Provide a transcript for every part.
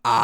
And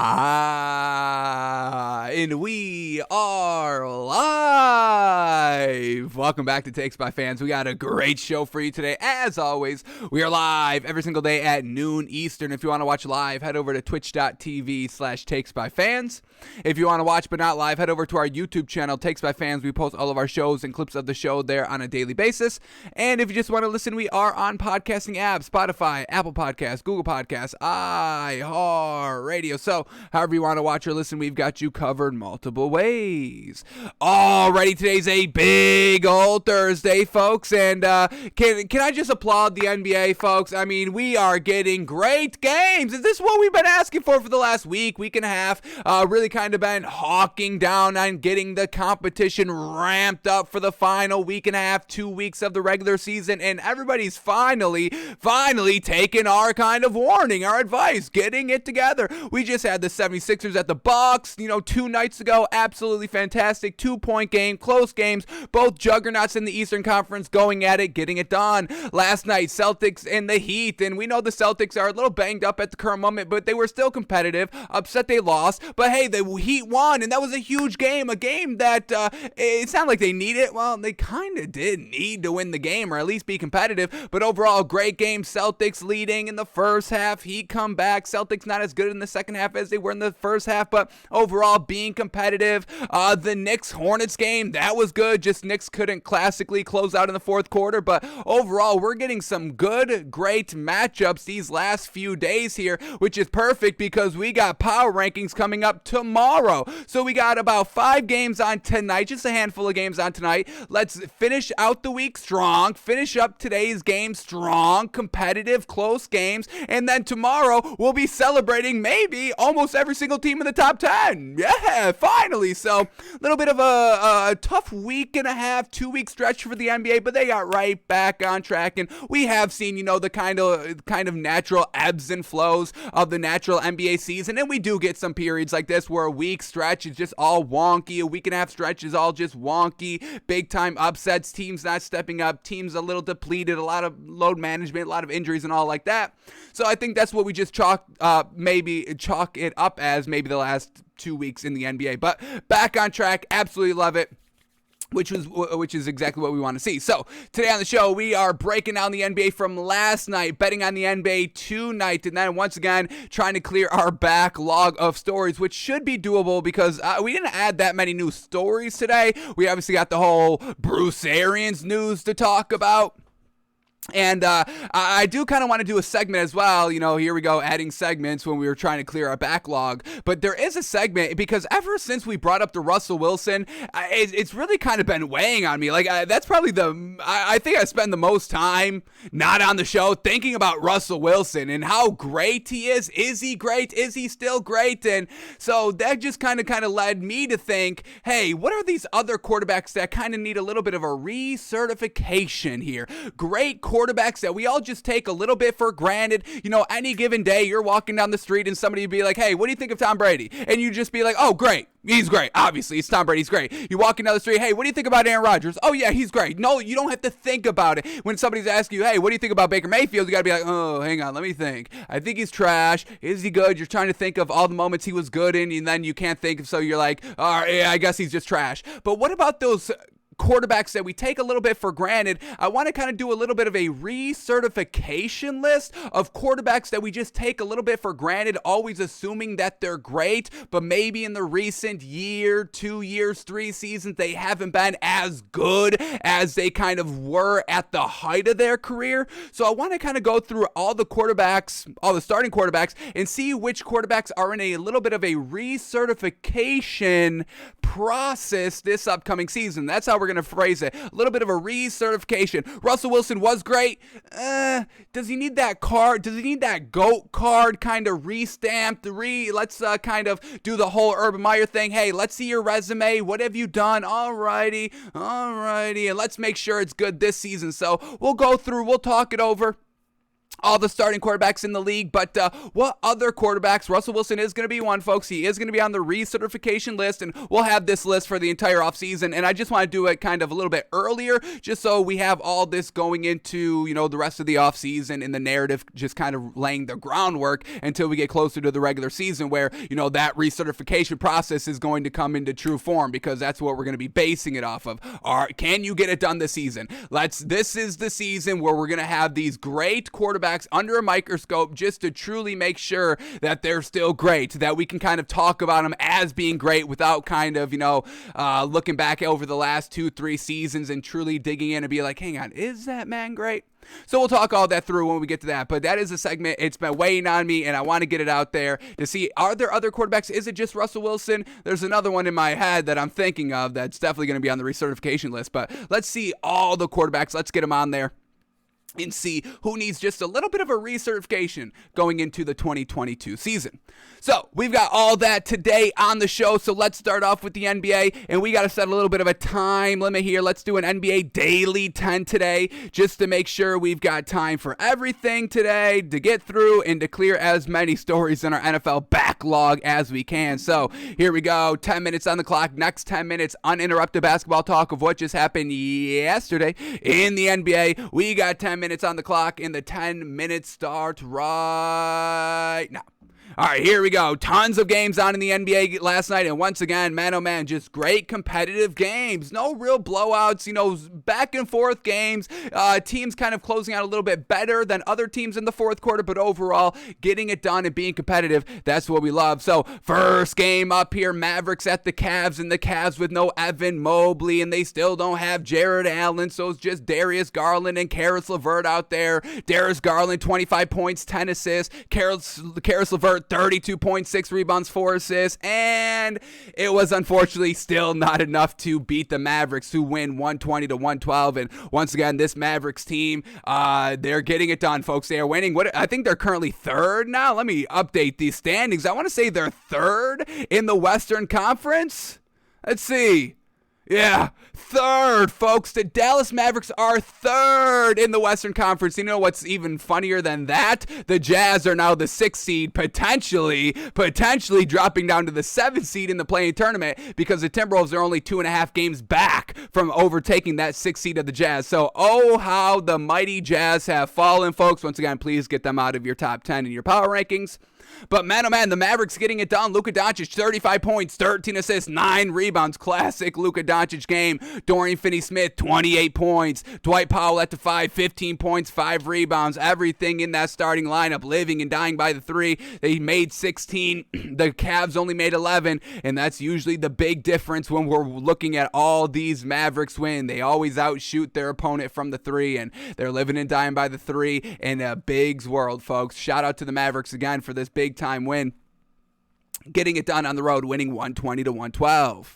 we are live. Welcome back to Takes by Fans. We got a great show for you today. As always, we are live every single day at noon Eastern. If you want to watch live, head over to twitch.tv/Takes by Fans. If you want to watch but not live, head over to our YouTube channel, Takes by Fans. We post all of our shows and clips of the show there on a daily basis. And if you just want to listen, we are on podcasting apps, Spotify, Apple Podcasts, Google Podcasts, iHeartRadio. So, however you want to watch or listen, we've got you covered multiple ways. Alrighty, today's a big old Thursday, folks, and can I just applaud the NBA, folks? I mean, we are getting great games. Is this what we've been asking for the last week and a half? Really kind of been hawking down on getting the competition ramped up for the final week and a half, 2 weeks of the regular season, and everybody's finally taking our kind of warning, our advice, getting it together. We just had the 76ers at the Bucs, 2 nights ago. Absolutely fantastic. 2-point game, close games, both juggernauts in the Eastern Conference going at it, getting it done. Last night, Celtics and the Heat, and we know the Celtics are a little banged up at the current moment, but they were still competitive. Upset they lost, but hey, the Heat won, and that was a huge game, a game that it sounded like they needed. Well, they kind of did need to win the game, or at least be competitive, but overall, great game. Celtics leading in the first half. Heat come back. Celtics not as good in the second half as they were in the first half, but overall being competitive. The Knicks-Hornets game, that was good. Just Knicks couldn't classically close out in the fourth quarter, but overall we're getting some good, great matchups these last few days here, which is perfect because we got power rankings coming up tomorrow. So we got about 5 games on tonight, just a handful of games on tonight. Let's finish out the week strong, finish up today's game strong, competitive, close games, and then tomorrow we'll be celebrating maybe almost every single team in the top 10. Yeah, finally. So a little bit of a tough week and a half, 2-week stretch for the NBA, but they got right back on track, and we have seen, the kind of natural ebbs and flows of the natural NBA season, and we do get some periods like this where a week stretch is just all wonky, a week and a half stretch is all just wonky, big time upsets, teams not stepping up, teams a little depleted, a lot of load management, a lot of injuries and all like that. So I think that's what we just chalk it up as maybe the last 2 weeks in the NBA, but back on track, absolutely love it. Which is exactly what we want to see. So today on the show, we are breaking down the NBA from last night, betting on the NBA tonight, and then once again trying to clear our backlog of stories, which should be doable because we didn't add that many new stories today. We obviously got the whole Bruce Arians news to talk about. And I do kind of want to do a segment as well. Here we go, adding segments when we were trying to clear our backlog. But there is a segment because ever since we brought up the Russell Wilson, it's really kind of been weighing on me. Like, that's probably I think I spend the most time not on the show thinking about Russell Wilson and how great he is. Is he great? Is he still great? And so that just kind of led me to think, hey, what are these other quarterbacks that kind of need a little bit of a recertification here? Great quarterbacks that we all just take a little bit for granted. Any given day you're walking down the street and somebody would be like, hey, what do you think of Tom Brady? And you just be like, oh, great. He's great. Obviously, it's Tom Brady. He's great. You're walking down the street. Hey, what do you think about Aaron Rodgers? Oh, yeah, he's great. No, you don't have to think about it. When somebody's asking you, hey, what do you think about Baker Mayfield? You got to be like, oh, hang on, let me think. I think he's trash. Is he good? You're trying to think of all the moments he was good in, and then you can't think of, so you're like, all right, yeah, I guess he's just trash. But what about those quarterbacks that we take a little bit for granted? I want to kind of do a little bit of a recertification list of quarterbacks that we just take a little bit for granted, always assuming that they're great, but maybe in the recent year, 2 years, 3 seasons, they haven't been as good as they kind of were at the height of their career. So I want to kind of go through all the quarterbacks, all the starting quarterbacks, and see which quarterbacks are in a little bit of a recertification process this upcoming season. That's how we're going to phrase it. A little bit of a recertification. Russell Wilson was great. Does he need that card? Does he need that GOAT card kind of re-stamped? Let's kind of do the whole Urban Meyer thing. Hey, let's see your resume. What have you done? Alrighty. And let's make sure it's good this season. So we'll go through, we'll talk it over. all the starting quarterbacks in the league, but what other quarterbacks? Russell Wilson is going to be one, folks. He is going to be on the recertification list, and we'll have this list for the entire offseason, and I just want to do it kind of a little bit earlier, just so we have all this going into, the rest of the offseason and the narrative just kind of laying the groundwork until we get closer to the regular season where, that recertification process is going to come into true form, because that's what we're going to be basing it off of. Can you get it done this season? This is the season where we're going to have these great quarterbacks under a microscope just to truly make sure that they're still great, that we can kind of talk about them as being great without kind of, looking back over the last 2-3 seasons and truly digging in and be like, hang on, is that man great? So we'll talk all that through when we get to that, but that is a segment. It's been weighing on me, and I want to get it out there to see, are there other quarterbacks? Is it just Russell Wilson? There's another one in my head that I'm thinking of that's definitely going to be on the recertification list, but let's see all the quarterbacks. Let's get them on there and see who needs just a little bit of a recertification going into the 2022 season. So we've got all that today on the show, so let's start off with the NBA, and we got to set a little bit of a time limit here. Let's do an NBA Daily 10 today, just to make sure we've got time for everything today to get through and to clear as many stories in our NFL backlog as we can. So here we go, 10 minutes on the clock, next 10 minutes, uninterrupted basketball talk of what just happened yesterday in the NBA. We got 10 minutes on the clock, and the 10 minutes start right now. All right, here we go. Tons of games on in the NBA last night, and once again, man, oh man, just great competitive games. No real blowouts, back and forth games. Teams kind of closing out a little bit better than other teams in the fourth quarter, but overall, getting it done and being competitive, that's what we love. So, first game up here, Mavericks at the Cavs, and the Cavs with no Evan Mobley, and they still don't have Jared Allen, so it's just Darius Garland and Karis LeVert out there. Darius Garland, 25 points, 10 assists. Karis LeVert, 32.6 rebounds, 4 assists, and it was unfortunately still not enough to beat the Mavericks, who win 120-112. And once again, this Mavericks team, they're getting it done, folks. They are winning. I think they're currently third now. Let me update these standings. I want to say they're third in the Western Conference. Let's see. Yeah, third, folks. The Dallas Mavericks are third in the Western Conference. You know what's even funnier than that? The Jazz are now the 6th seed, potentially dropping down to the 7th seed in the play-in tournament, because the Timberwolves are only 2.5 games back from overtaking that 6th seed of the Jazz. So, oh, how the mighty Jazz have fallen, folks. Once again, please get them out of your top 10 in your power rankings. But man, oh man, the Mavericks getting it done. Luka Doncic, 35 points, 13 assists, 9 rebounds. Classic Luka Doncic game. Dorian Finney-Smith, 28 points. Dwight Powell at the 5, 15 points, 5 rebounds. Everything in that starting lineup, living and dying by the 3. They made 16. The Cavs only made 11. And that's usually the big difference when we're looking at all these Mavericks win. They always outshoot their opponent from the 3. And they're living and dying by the 3 in a Big's world, folks. Shout out to the Mavericks again for this big time win, getting it done on the road, winning 120-112.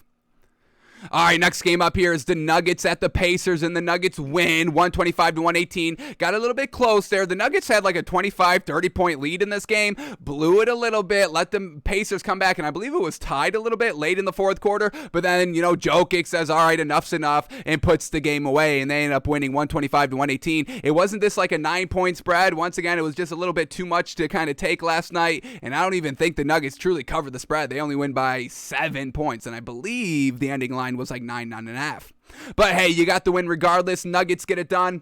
All right, next game up here is the Nuggets at the Pacers, and the Nuggets win 125-118. Got a little bit close there. The Nuggets had like a 25, 30-point lead in this game, blew it a little bit, let the Pacers come back, and I believe it was tied a little bit late in the fourth quarter, but then, Jokic says, all right, enough's enough, and puts the game away, and they end up winning 125-118. It wasn't this like a 9-point spread. Once again, it was just a little bit too much to kind of take last night, and I don't even think the Nuggets truly covered the spread. They only win by 7 points, and I believe the ending line was like 9.5. But hey, you got the win regardless. Nuggets get it done,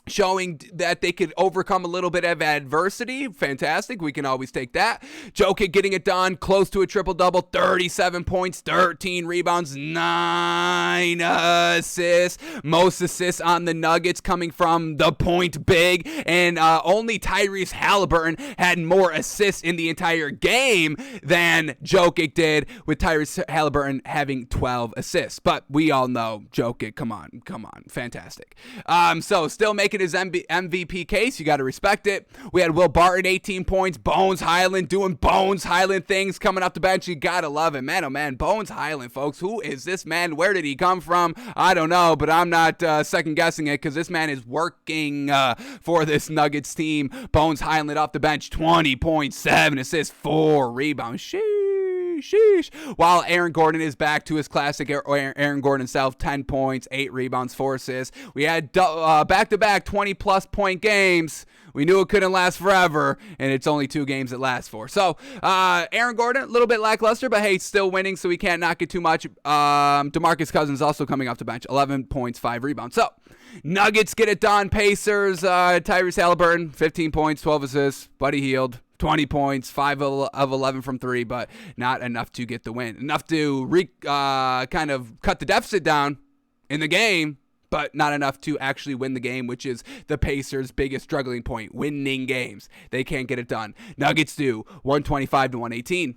showing that they could overcome a little bit of adversity. Fantastic. We can always take that. Jokic getting it done, close to a triple-double, 37 points, 13 rebounds, 9 assists. Most assists on the Nuggets coming from the point big, and only Tyrese Halliburton had more assists in the entire game than Jokic did, with Tyrese Halliburton having 12 assists. But we all know Jokic, come on, fantastic. So still making his MVP case. You got to respect it. We had Will Barton, 18 points. Bones Highland doing Bones Highland things coming off the bench. You got to love it. Man, oh man, Bones Highland, folks. Who is this man? Where did he come from? I don't know, but I'm not second guessing it, because this man is working for this Nuggets team. Bones Highland off the bench, 20 points, 7 assists, 4 rebounds. Sheesh. Sheesh. While Aaron Gordon is back to his classic Aaron Gordon self, 10 points, 8 rebounds, 4 assists. We had back-to-back 20-plus point games. We knew it couldn't last forever, and it's only 2 games it lasts for. So, Aaron Gordon, a little bit lackluster, but hey, still winning, so we can't knock it too much. DeMarcus Cousins also coming off the bench, 11 points, 5 rebounds. So, Nuggets get it done. Pacers, Tyrese Halliburton, 15 points, 12 assists. Buddy Hield, 20 points, 5 of 11 from 3, but not enough to get the win. Enough to kind of cut the deficit down in the game, but not enough to actually win the game, which is the Pacers' biggest struggling point, winning games. They can't get it done. Nuggets do, 125-118.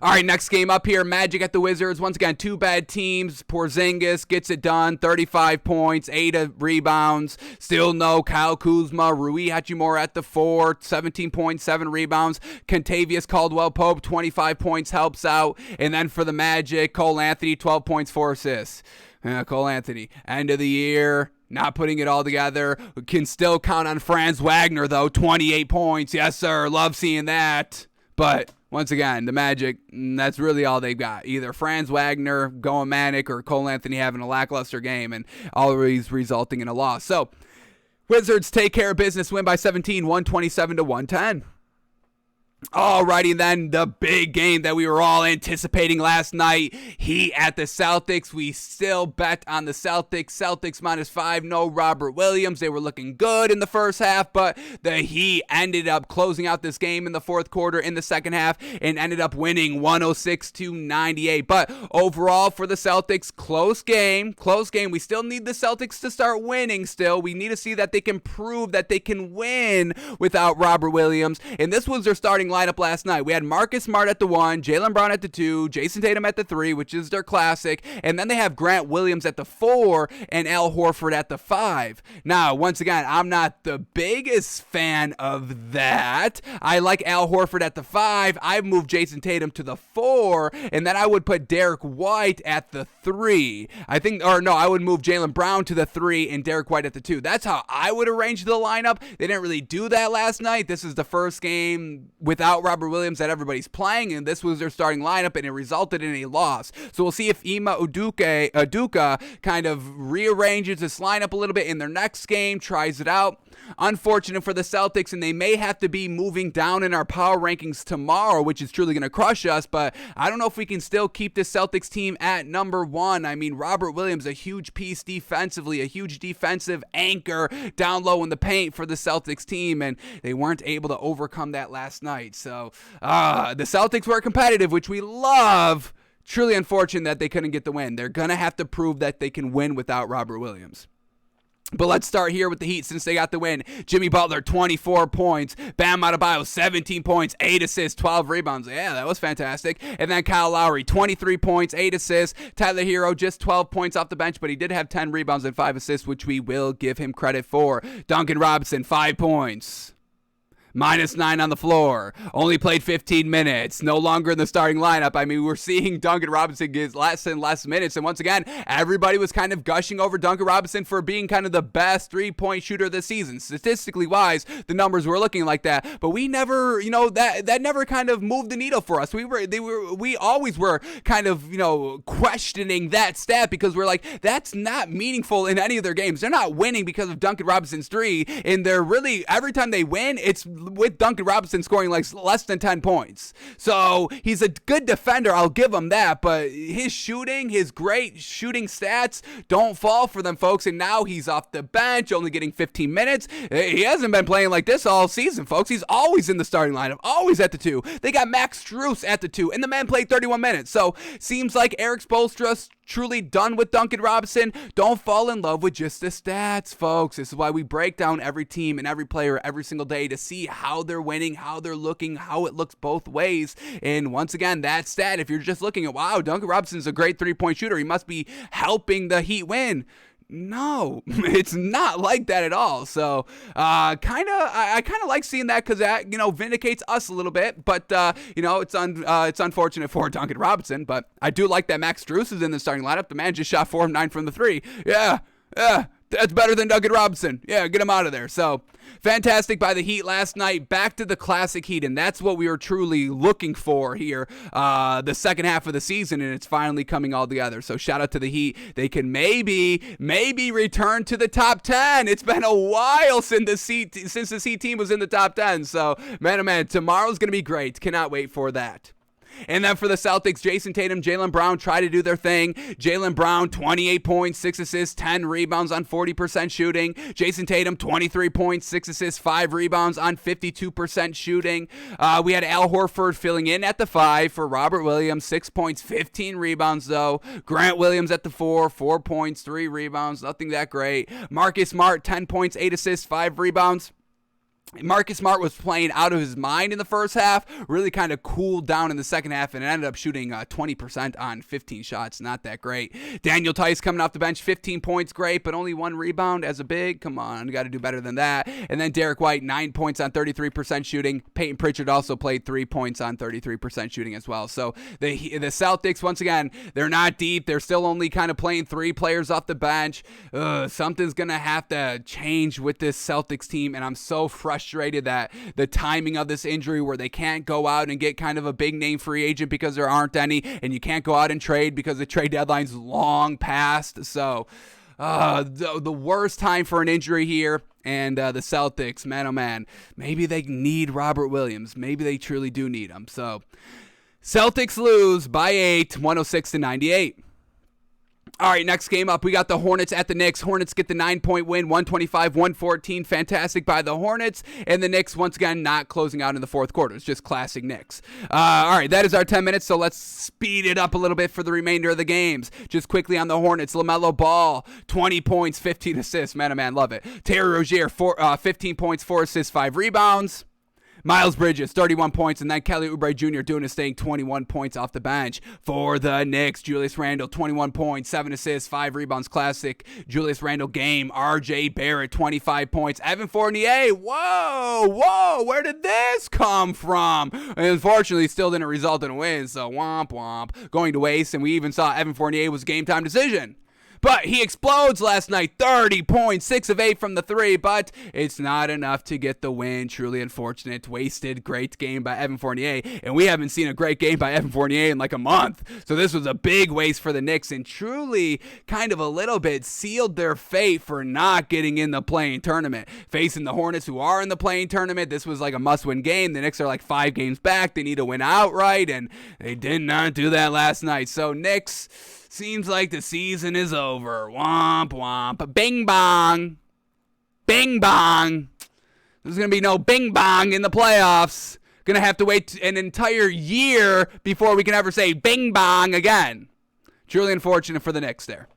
All right, next game up here, Magic at the Wizards. Once again, 2 bad teams. Porzingis gets it done, 35 points, 8 rebounds. Still no Kyle Kuzma. Rui Hachimura at the 4, 17 points, 7 rebounds. Kentavious Caldwell-Pope, 25 points, helps out. And then for the Magic, Cole Anthony, 12 points, 4 assists. Cole Anthony, end of the year, not putting it all together. Can still count on Franz Wagner, though, 28 points. Yes, sir, love seeing that. But once again, the Magic, that's really all they've got. Either Franz Wagner going manic or Cole Anthony having a lackluster game, and always resulting in a loss. So, Wizards take care of business, win by 17, 127-110. Alrighty then, the big game that we were all anticipating last night. Heat at the Celtics. We still bet on the Celtics. Celtics -5. No Robert Williams. They were looking good in the first half, but the Heat ended up closing out this game in the fourth quarter in the second half and ended up winning 106-98. But overall for the Celtics, close game. Close game. We still need the Celtics to start winning still. We need to see that they can prove that they can win without Robert Williams. And this was their starting lineup last night. We had Marcus Smart at the 1, Jaylen Brown at the 2, Jason Tatum at the 3, which is their classic, and then they have Grant Williams at the 4 and Al Horford at the 5. Now, once again, I'm not the biggest fan of that. I like Al Horford at the 5. I moved Jason Tatum to the 4, and then I would put Derek White at the 3. I would move Jaylen Brown to the 3 and Derek White at the 2. That's how I would arrange the lineup. They didn't really do that last night. This is the first game without Robert Williams that everybody's playing, and this was their starting lineup, and it resulted in a loss. So we'll see if Ime Udoka kind of rearranges this lineup a little bit in their next game, tries it out. Unfortunate for the Celtics, and they may have to be moving down in our power rankings tomorrow, which is truly going to crush us, but I don't know if we can still keep this Celtics team at number 1. I mean, Robert Williams, a huge piece defensively, a huge defensive anchor down low in the paint for the Celtics team, and they weren't able to overcome that last night. So, the Celtics were competitive, which we love. Truly unfortunate that they couldn't get the win. They're going to have to prove that they can win without Robert Williams. But let's start here with the Heat since they got the win. Jimmy Butler, 24 points. Bam Adebayo, 17 points, 8 assists, 12 rebounds. Yeah, that was fantastic. And then Kyle Lowry, 23 points, 8 assists. Tyler Hero, just 12 points off the bench, but he did have 10 rebounds and 5 assists, which we will give him credit for. Duncan Robinson, 5 points. -9 on the floor. Only played 15 minutes. No longer in the starting lineup. I mean, we're seeing Duncan Robinson get less and less minutes. And once again, everybody was kind of gushing over Duncan Robinson for being kind of the best three-point shooter this season. Statistically wise, the numbers were looking like that. But we never, that never kind of moved the needle for us. We always were kind of, questioning that stat because we're like, that's not meaningful in any of their games. They're not winning because of Duncan Robinson's 3. And they're really, every time they win, it's with Duncan Robinson scoring like less than 10 points. So he's a good defender, I'll give him that, but his great shooting stats don't fall for them, folks, and now he's off the bench, only getting 15 minutes. He hasn't been playing like this all season, folks. He's always in the starting lineup, always at the 2. They got Max Strus at the 2, and the man played 31 minutes. So seems like Eric Spoelstra's truly done with Duncan Robinson. Don't fall in love with just the stats, folks. This is why we break down every team and every player every single day to see how they're winning, how they're looking, how it looks both ways. And once again, that stat, if you're just looking at, wow, Duncan Robinson's a great three-point shooter, he must be helping the Heat win. No, it's not like that at all. So, I kind of like seeing that because that, vindicates us a little bit. But, it's unfortunate for Duncan Robinson. But I do like that Max Strus is in the starting lineup. The man just shot 4 of 9 from the 3. Yeah, that's better than Duncan Robinson. Yeah, get him out of there. So, Fantastic by the Heat last night. Back to the classic Heat, and that's what we were truly looking for here the second half of the season, and it's finally coming all together. So shout out to the Heat. They can maybe return to the top 10. It's been a while since the Heat team was in the top 10. So, man, oh man, tomorrow's going to be great. Cannot wait for that. And then for the Celtics, Jason Tatum, Jaylen Brown try to do their thing. Jaylen Brown, 28 points, 6 assists, 10 rebounds on 40% shooting. Jason Tatum, 23 points, 6 assists, 5 rebounds on 52% shooting. We had Al Horford filling in at the 5 for Robert Williams, 6 points, 15 rebounds though. Grant Williams at the 4 points, 3 rebounds, nothing that great. Marcus Smart, 10 points, 8 assists, 5 rebounds. Marcus Smart was playing out of his mind in the first half, really kind of cooled down in the second half, and ended up shooting 20% on 15 shots. Not that great. Daniel Tice coming off the bench, 15 points, great, but only 1 rebound as a big. Come on, you got to do better than that. And then Derek White, 9 points on 33% shooting. Peyton Pritchard also played 3 points on 33% shooting as well. So the Celtics, once again, they're not deep. They're still only kind of playing 3 players off the bench. Something's going to have to change with this Celtics team, and I'm so frustrated that the timing of this injury where they can't go out and get kind of a big name free agent because there aren't any, and you can't go out and trade because the trade deadline's long past. So the worst time for an injury here. And the Celtics, man, oh man, maybe they need Robert Williams. Maybe they truly do need him. So Celtics lose by 8, 106-98. All right, next game up, we got the Hornets at the Knicks. Hornets get the 9-point win, 125-114. Fantastic by the Hornets. And the Knicks, once again, not closing out in the fourth quarter. It's just classic Knicks. All right, that is our 10 minutes, so let's speed it up a little bit for the remainder of the games. Just quickly on the Hornets, LaMelo Ball, 20 points, 15 assists. Man, oh man, love it. Terry Rozier, 15 points, 4 assists, 5 rebounds. Miles Bridges, 31 points, and then Kelly Oubre Jr. doing his thing, 21 points off the bench. For the Knicks, Julius Randle, 21 points, 7 assists, 5 rebounds, classic Julius Randle game. RJ Barrett, 25 points. Evan Fournier, whoa, where did this come from? And unfortunately, still didn't result in a win, so womp womp, going to waste, and we even saw Evan Fournier was a game-time decision. But he explodes last night, 30 points, 6 of 8 from the 3, but it's not enough to get the win. Truly unfortunate, wasted, great game by Evan Fournier, and we haven't seen a great game by Evan Fournier in like a month. So this was a big waste for the Knicks, and truly kind of a little bit sealed their fate for not getting in the play-in tournament. Facing the Hornets, who are in the play-in tournament, this was like a must-win game. The Knicks are like 5 games back. They need to win outright, and they did not do that last night. So Knicks, seems like the season is over. Womp womp. Bing bong. Bing bong. There's going to be no bing bong in the playoffs. Going to have to wait an entire year before we can ever say bing bong again. Truly unfortunate for the Knicks there.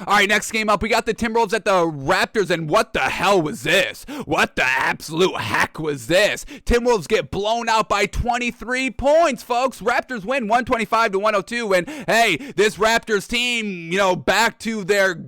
All right, next game up, we got the Timberwolves at the Raptors, and what the hell was this? What the absolute heck was this? Timberwolves get blown out by 23 points, folks. Raptors win 125-102, and hey, this Raptors team, back to their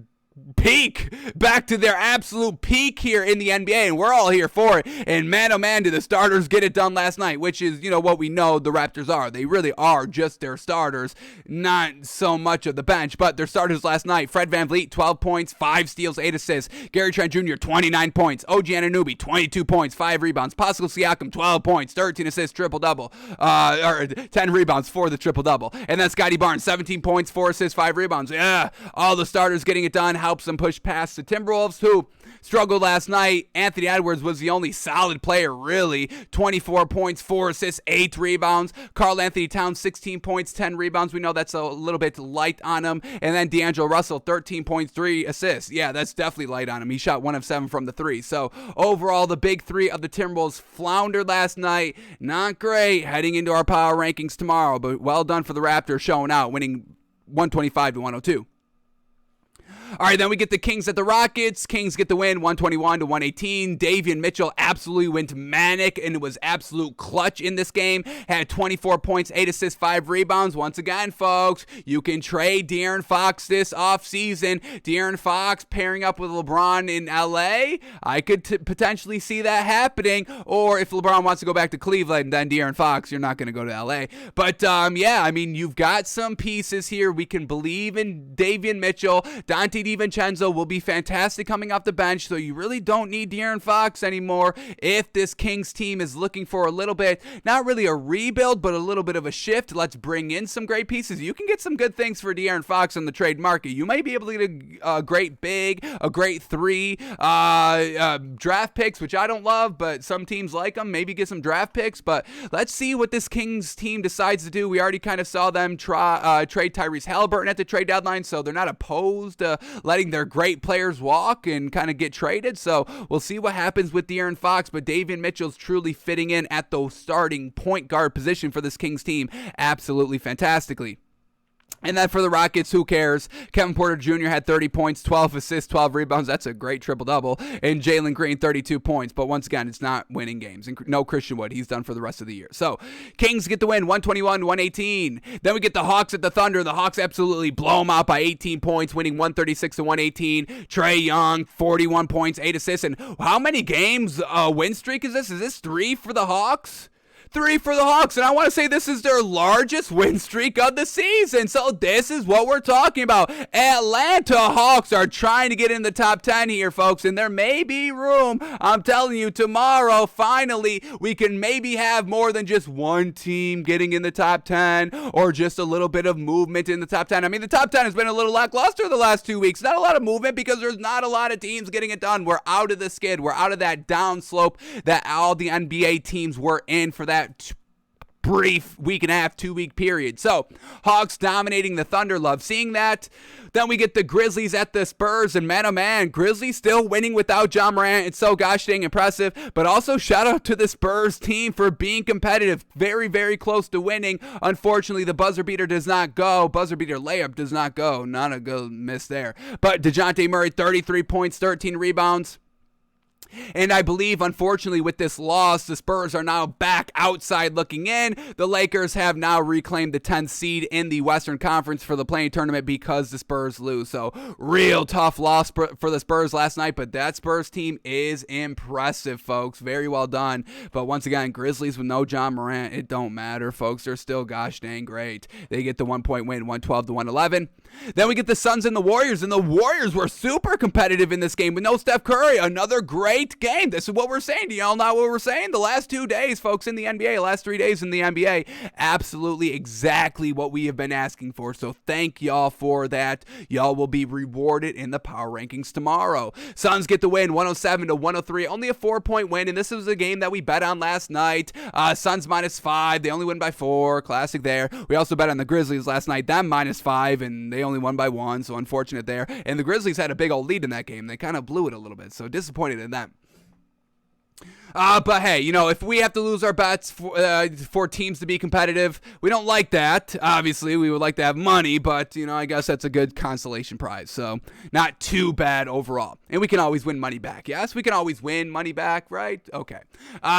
peak, back to their absolute peak here in the NBA, and we're all here for it. And man, oh man, did the starters get it done last night, which is, what we know the Raptors are. They really are just their starters, not so much of the bench, but their starters last night. Fred VanVleet, 12 points, 5 steals, 8 assists. Gary Trent Jr., 29 points. OG Anunoby, 22 points, 5 rebounds. Pascal Siakam, 12 points, 13 assists, triple-double, or 10 rebounds for the triple-double. And then Scotty Barnes, 17 points, 4 assists, 5 rebounds. Yeah, all the starters getting it done helps them push past the Timberwolves, who struggled last night. Anthony Edwards was the only solid player, really. 24 points, 4 assists, 8 rebounds. Karl Anthony Towns, 16 points, 10 rebounds. We know that's a little bit light on him. And then D'Angelo Russell, 13 points, 3 assists. Yeah, that's definitely light on him. He shot 1 of 7 from the 3. So overall, the big 3 of the Timberwolves floundered last night. Not great heading into our power rankings tomorrow, but well done for the Raptors showing out, winning 125-102. All right, then we get the Kings at the Rockets. Kings get the win, 121-118. Davion Mitchell absolutely went manic and was absolute clutch in this game. Had 24 points, 8 assists, 5 rebounds. Once again, folks, you can trade De'Aaron Fox this offseason. De'Aaron Fox pairing up with LeBron in LA. I could potentially see that happening. Or if LeBron wants to go back to Cleveland, then De'Aaron Fox, you're not going to go to LA. But, yeah, I mean, you've got some pieces here. We can believe in Davion Mitchell. Dante J.D. Vincenzo will be fantastic coming off the bench, so you really don't need De'Aaron Fox anymore if this Kings team is looking for a little bit, not really a rebuild, but a little bit of a shift. Let's bring in some great pieces. You can get some good things for De'Aaron Fox on the trade market. You may be able to get a great big, a great 3 draft picks, which I don't love, but some teams like them. Maybe get some draft picks, but let's see what this Kings team decides to do. We already kind of saw them trade Tyrese Halliburton at the trade deadline, so they're not opposed to letting their great players walk and kind of get traded. So we'll see what happens with De'Aaron Fox, but Davion Mitchell's truly fitting in at the starting point guard position for this Kings team absolutely fantastically. And then for the Rockets, who cares? Kevin Porter Jr. had 30 points, 12 assists, 12 rebounds. That's a great triple-double. And Jalen Green, 32 points. But once again, it's not winning games. And no Christian Wood. He's done for the rest of the year. So, Kings get the win, 121-118. Then we get the Hawks at the Thunder. The Hawks absolutely blow them out by 18 points, winning 136-118. Trae Young, 41 points, 8 assists. And how many games win streak is this? Is this 3 for the Hawks? 3 for the Hawks, and I want to say this is their largest win streak of the season. So this is what we're talking about. Atlanta Hawks are trying to get in the top 10 here, folks, and there may be room. I'm telling you, tomorrow, finally, we can maybe have more than just one team getting in the top 10 or just a little bit of movement in the top 10. I mean, the top 10 has been a little lackluster the last 2 weeks. Not a lot of movement because there's not a lot of teams getting it done. We're out of the skid. We're out of that down slope that all the NBA teams were in for that brief week and a half, 2 week period. So Hawks dominating the Thunder, love seeing that. Then we get the Grizzlies at the Spurs, and man, oh man, Grizzlies still winning without John Morant. It's so gosh dang impressive, but also shout out to the Spurs team for being competitive. Very, very close to winning. Unfortunately, the buzzer beater does not go. Buzzer beater layup does not go. Not a good miss there. But DeJounte Murray, 33 points, 13 rebounds. And I believe, unfortunately, with this loss, the Spurs are now back outside looking in. The Lakers have now reclaimed the 10th seed in the Western Conference for the play-in tournament because the Spurs lose. So, real tough loss for the Spurs last night, but that Spurs team is impressive, folks. Very well done. But once again, Grizzlies with no John Morant, it don't matter, folks. They're still gosh dang great. They get the 1-point win, 112-111. Then we get the Suns and the Warriors, and the Warriors were super competitive in this game with no Steph Curry. Another great game. This is what we're saying. Do y'all know what we're saying? The last 2 days, folks, in the NBA, last 3 days in the NBA, absolutely exactly what we have been asking for. So thank y'all for that. Y'all will be rewarded in the power rankings tomorrow. Suns get the win, 107-103. Only a 4-point win, and this was a game that we bet on last night. Suns -5. They only win by 4. Classic there. We also bet on the Grizzlies last night. Them -5, and they only won by 1, so unfortunate there. And the Grizzlies had a big old lead in that game. They kind of blew it a little bit, so disappointed in them. But hey, you know, if we have to lose our bets for teams to be competitive, we don't like that. Obviously, we would like to have money, but, you know, I guess that's a good consolation prize. So, not too bad overall. And we can always win money back. Yes, we can always win money back, right? Okay.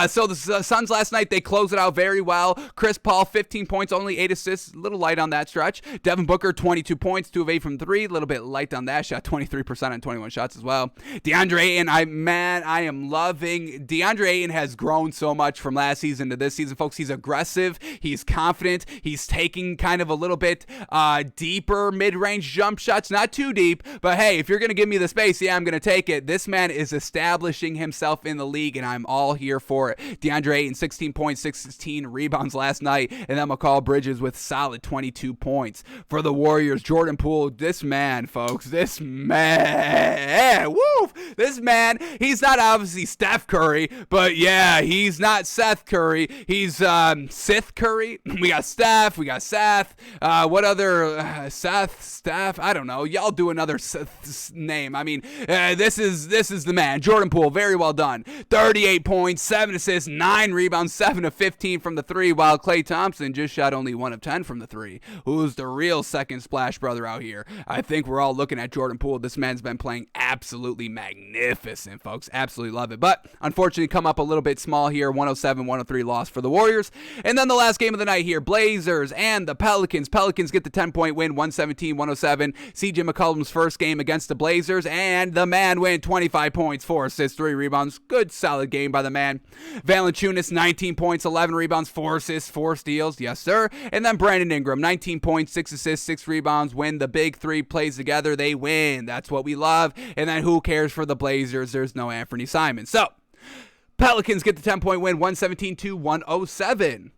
So, the Suns last night, they closed it out very well. Chris Paul, 15 points, only 8 assists. A little light on that stretch. Devin Booker, 22 points, 2 of 8 from 3. A little bit light on that. Shot 23% on 21 shots as well. DeAndre Ayton, I am loving DeAndre Ayton has grown so much from last season to this season, folks. He's aggressive. He's confident. He's taking kind of a little bit deeper mid-range jump shots. Not too deep, but hey, if you're going to give me the space, yeah, I'm going to take it. This man is establishing himself in the league, and I'm all here for it. DeAndre Ayton, 16 points, 16 rebounds last night, and then McCall Bridges with solid 22 points. For the Warriors, Jordan Poole, this man, folks, this man, woo! This man, he's not obviously Steph Curry, but yeah, he's not Seth Curry. He's Sith Curry. We got Steph. We got Seth. What other Seth? Steph? I don't know. Y'all do another name. I mean, this is the man. Jordan Poole, very well done. 38 points, 7 assists, 9 rebounds, 7 of 15 from the 3, while Klay Thompson just shot only 1 of 10 from the 3. Who's the real second splash brother out here? I think we're all looking at Jordan Poole. This man's been playing absolutely magnificent, folks. Absolutely love it. But unfortunately, come up a little bit small here. 107-103 loss for the Warriors. And then the last game of the night here, Blazers and the Pelicans. Pelicans get the 10-point win, 117-107. CJ McCollum's first game against the Blazers, and the man went 25 points, 4 assists, 3 rebounds. Good, solid game by the man. Valanciunas, 19 points, 11 rebounds, 4 assists, 4 steals. Yes, sir. And then Brandon Ingram, 19 points, 6 assists, 6 rebounds. When the big three plays together, they win. That's what we love. And then who cares for the Blazers? There's no Anthony Simon. So, Pelicans get the 10-point win, 117-107.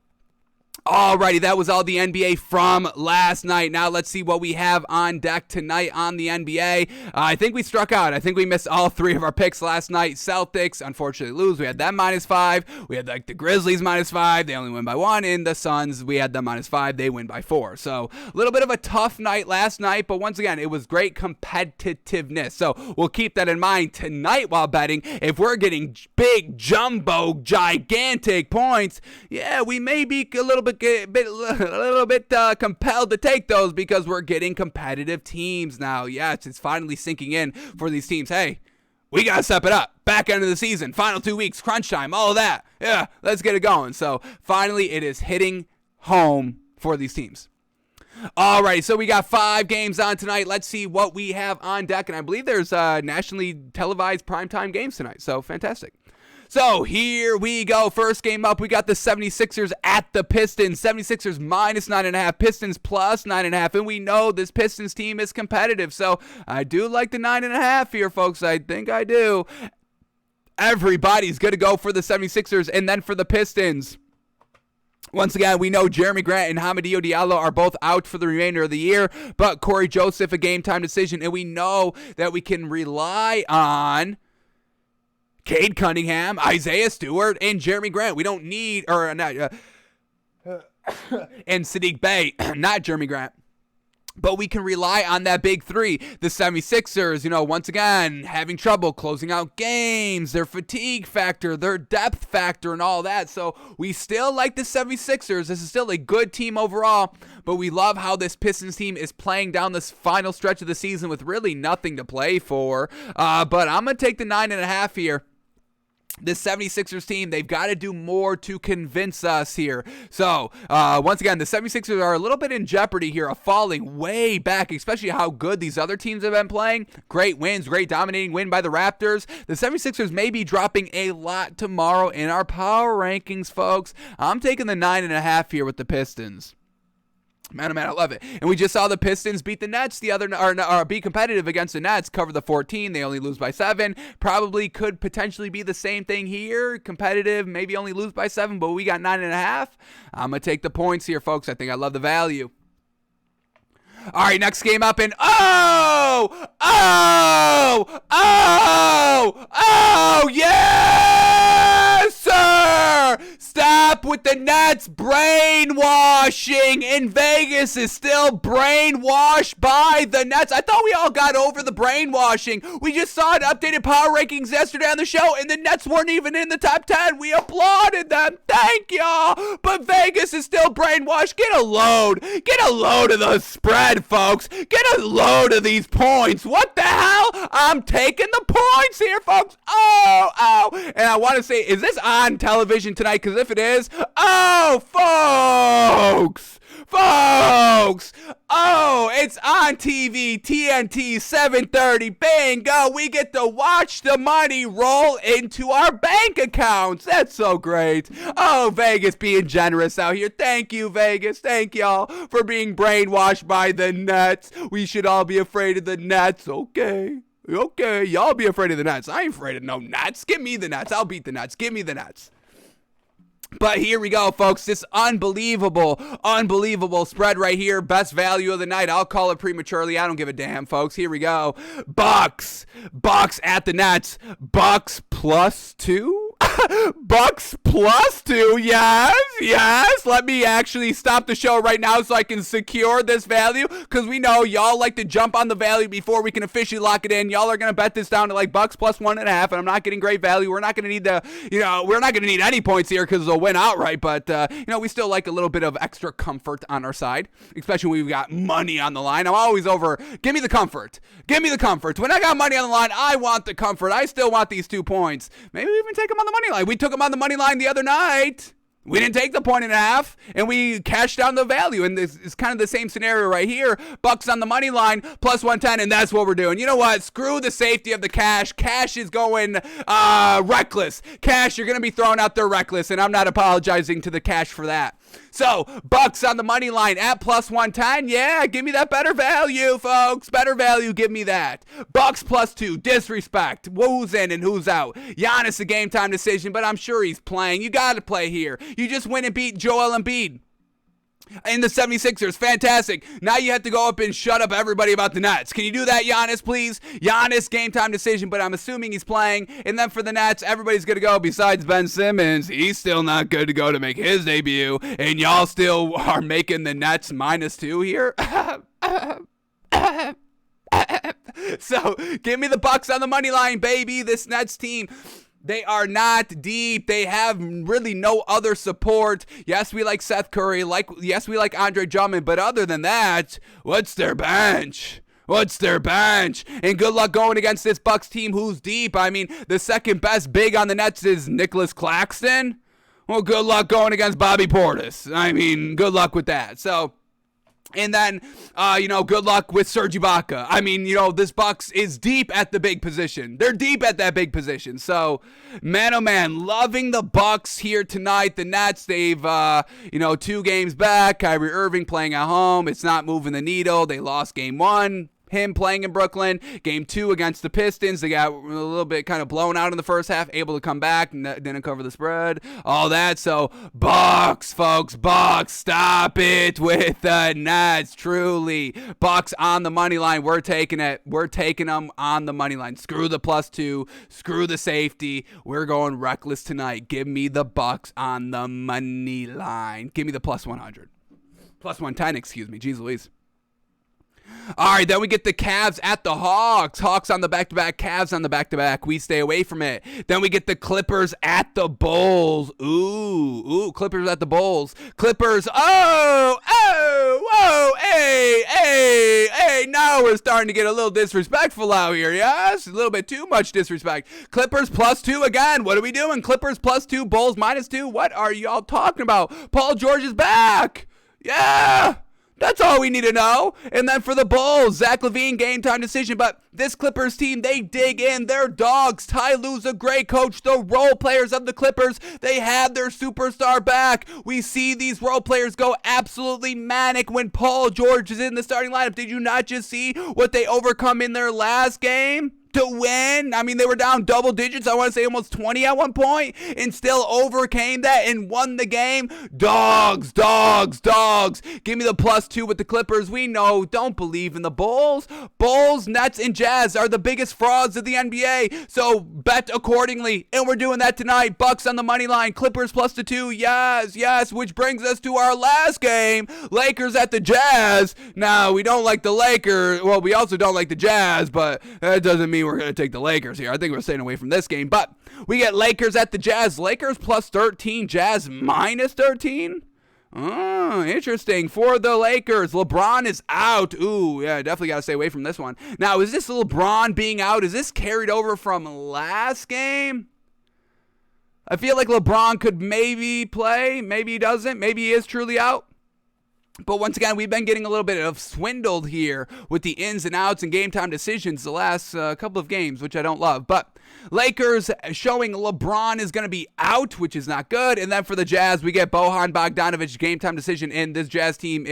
Alrighty, that was all the NBA from last night. Now let's see what we have on deck tonight on the NBA. I think we struck out. I think we missed all 3 of our picks last night. Celtics, unfortunately, lose. We had them -5. We had the Grizzlies -5. They only win by 1. And the Suns, we had them -5. They win by 4. So a little bit of a tough night last night. But once again, it was great competitiveness. So we'll keep that in mind tonight while betting. If we're getting big, jumbo, gigantic points, yeah, we may be a little bit compelled to take those because we're getting competitive teams now. Yes, it's finally sinking in for these teams. Hey, we got to step it up. Back end of the season, final 2 weeks, crunch time, all of that. Yeah, let's get it going. So finally, it is hitting home for these teams. All right, so we got 5 games on tonight. Let's see what we have on deck. And I believe there's nationally televised primetime games tonight. So fantastic. So here we go. First game up, we got the 76ers at the Pistons. 76ers -9.5, Pistons +9.5. And we know this Pistons team is competitive. So I do like the 9.5 here, folks. I think I do. Everybody's going to go for the 76ers and then for the Pistons. Once again, we know Jeremy Grant and Hamidou Diallo are both out for the remainder of the year, but Corey Joseph, a game-time decision, and we know that we can rely on Cade Cunningham, Isaiah Stewart, and Jeremy Grant. We don't need, and Sadiq Bey, not Jeremy Grant. But we can rely on that big 3. The 76ers, once again, having trouble closing out games, their fatigue factor, their depth factor, and all that. So we still like the 76ers. This is still a good team overall, but we love how this Pistons team is playing down this final stretch of the season with really nothing to play for. But I'm going to take the 9.5 here. This 76ers team, they've got to do more to convince us here. So, once again, the 76ers are a little bit in jeopardy here of falling way back, especially how good these other teams have been playing. Great wins, great dominating win by the Raptors. The 76ers may be dropping a lot tomorrow in our power rankings, folks. I'm taking the 9.5 here with the Pistons. Man, oh man, I love it. And we just saw the Pistons beat the Nets or be competitive against the Nets, cover the 14. They only lose by 7. Probably could potentially be the same thing here. Competitive, maybe only lose by 7, but we got 9.5. I'm going to take the points here, folks. I think I love the value. All right, next game up, and yes, sir! Stop with the Nets brainwashing, and Vegas is still brainwashed by the Nets. I thought we all got over the brainwashing. We just saw an updated power rankings yesterday on the show, and the Nets weren't even in the top 10. We applauded them. Thank y'all. But Vegas is still brainwashed. Get a load. Get a load of the spread, folks. Get a load of these points. What the hell? I'm taking the points here, folks. Oh. And I want to say, is this on television tonight? Because if it is, folks, it's on TV, TNT, 7:30, bingo, we get to watch the money roll into our bank accounts. That's so great. Oh, Vegas being generous out here. Thank you, Vegas. Thank y'all for being brainwashed by the Nets. We should all be afraid of the Nets. Okay, y'all be afraid of the Nets. I ain't afraid of no Nets. Give me the Nets. I'll beat the Nets. Give me the Nets. But here we go, folks. This unbelievable spread right here. Best value of the night. I'll call it prematurely. I don't give a damn, folks. Here we go. Bucs at the Nets. Bucs +2? Bucs +2. Yes. Yes. Let me actually stop the show right now so I can secure this value, because we know y'all like to jump on the value before we can officially lock it in. Y'all are going to bet this down to like Bucs plus 1.5, and I'm not getting great value. We're not going to need we're not going to need any points here because it'll win outright, but, we still like a little bit of extra comfort on our side, especially when we've got money on the line. I'm always over, give me the comfort. Give me the comfort. When I got money on the line, I want the comfort. I still want these 2 points. Maybe we even take them on the money line. We took them on the money line the other night. We didn't take the 1.5, and we cashed down the value. And this is kind of the same scenario right here. Bucs on the money line, plus 110, and that's what we're doing. You know what? Screw the safety of the cash. Cash is going reckless. Cash, you're going to be thrown out there reckless, and I'm not apologizing to the cash for that. So, Bucs on the money line at plus 110. Yeah, give me that better value, folks. Better value, give me that. Bucs plus 2. Disrespect. Who's in and who's out? Giannis, a game time decision, but I'm sure he's playing. You got to play here. You just win and beat Joel Embiid in the 76ers. Fantastic. Now you have to go up and shut up everybody about the Nets. Can you do that, Giannis, please? Giannis, game time decision, but I'm assuming he's playing. And then for the Nets, everybody's going to go besides Ben Simmons. He's still not good to go to make his debut. And y'all still are making the Nets -2 here? So, give me the Bucs on the money line, baby. This Nets team, they are not deep. They have really no other support. Yes, we like Seth Curry. Yes, we like Andre Drummond. But other than that, what's their bench? What's their bench? And good luck going against this Bucs team who's deep. I mean, the second best big on the Nets is Nicholas Claxton. Well, good luck going against Bobby Portis. I mean, good luck with that. So, and then, good luck with Serge Ibaka. I mean, this Bucs is deep at the big position. They're deep at that big position. So, man, oh man, loving the Bucs here tonight. The Nets, they've, 2 games back. Kyrie Irving playing at home. It's not moving the needle. They lost game 1. Him playing in Brooklyn. Game 2 against the Pistons. They got a little bit kind of blown out in the first half, able to come back, didn't cover the spread, all that. So, Bucs, folks, Bucs, stop it with the Nets, truly. Bucs on the money line. We're taking it. We're taking them on the money line. Screw the +2. Screw the safety. We're going reckless tonight. Give me the Bucs on the money line. Give me the +100. +110, excuse me. Jeez Louise. All right, then we get the Cavs at the Hawks. Hawks on the back-to-back, Cavs on the back-to-back. We stay away from it. Then we get the Clippers at the Bulls. Ooh, Clippers at the Bulls. Clippers, hey, now we're starting to get a little disrespectful out here, yes? A little bit too much disrespect. Clippers +2 again. What are we doing? Clippers +2, Bulls -2. What are y'all talking about? Paul George is back. Yeah. That's all we need to know. And then for the Bulls, Zach LaVine, game time decision. But this Clippers team, they dig in. They're dogs. Ty Lue's a great coach. The role players of the Clippers, they had their superstar back. We see these role players go absolutely manic when Paul George is in the starting lineup. Did you not just see what they overcome in their last game to win? I mean, they were down double digits. I want to say almost 20 at one point, and still overcame that and won the game. Dogs. Give me the +2 with the Clippers. We know, don't believe in the Bulls. Bulls, Nets, and Jazz are the biggest frauds of the NBA. So bet accordingly, and we're doing that tonight. Bucs on the money line. Clippers +2. Yes. Which brings us to our last game. Lakers at the Jazz. Now, we don't like the Lakers. Well, we also don't like the Jazz, but that doesn't mean we're going to take the Lakers here. I think we're staying away from this game. But we get Lakers at the Jazz. Lakers +13. Jazz -13. Oh, interesting. For the Lakers, LeBron is out. Ooh, yeah, definitely got to stay away from this one. Now, is this LeBron being out? Is this carried over from last game? I feel like LeBron could maybe play. Maybe he doesn't. Maybe he is truly out. But once again, we've been getting a little bit of swindled here with the ins and outs and game time decisions the last couple of games, which I don't love. But Lakers showing LeBron is going to be out, which is not good. And then for the Jazz, we get Bojan Bogdanovic game time decision. And this Jazz team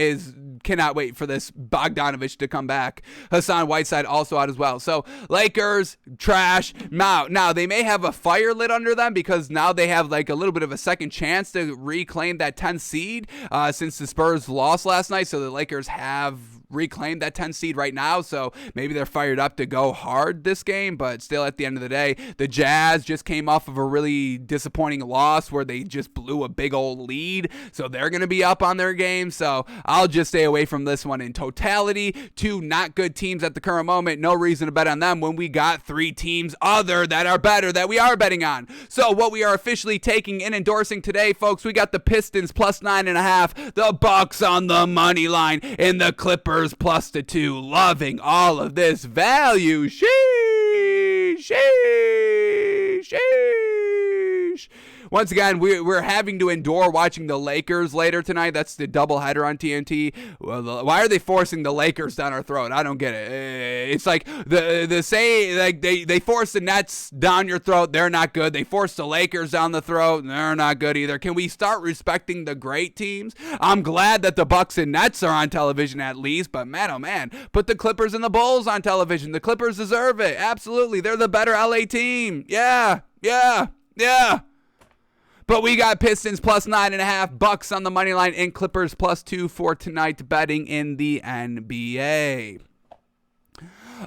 cannot wait for this Bogdanovic to come back. Hassan Whiteside also out as well. So Lakers, trash. Now they may have a fire lit under them because now they have like a little bit of a second chance to reclaim that 10th seed since the Spurs lost last night. So the Lakers have reclaimed that 10 seed right now, so maybe they're fired up to go hard this game, but still at the end of the day, the Jazz just came off of a really disappointing loss where they just blew a big old lead, so they're going to be up on their game, so I'll just stay away from this one in totality. Two not good teams at the current moment, no reason to bet on them when we got three teams other that are better that we are betting on. So what we are officially taking and endorsing today, folks, we got the Pistons plus 9.5, the Bucs on the money line, and the Clippers plus the 2. Loving all of this value. Sheesh. Once again, we're having to endure watching the Lakers later tonight. That's the doubleheader on TNT. Well, why are they forcing the Lakers down our throat? I don't get it. It's like they force the Nets down your throat. They're not good. They force the Lakers down the throat. They're not good either. Can we start respecting the great teams? I'm glad that the Bucs and Nets are on television at least, but man, oh man, put the Clippers and the Bulls on television. The Clippers deserve it. Absolutely. They're the better LA team. Yeah. But we got Pistons plus 9.5, Bucs on the money line, and Clippers plus 2 for tonight betting in the NBA.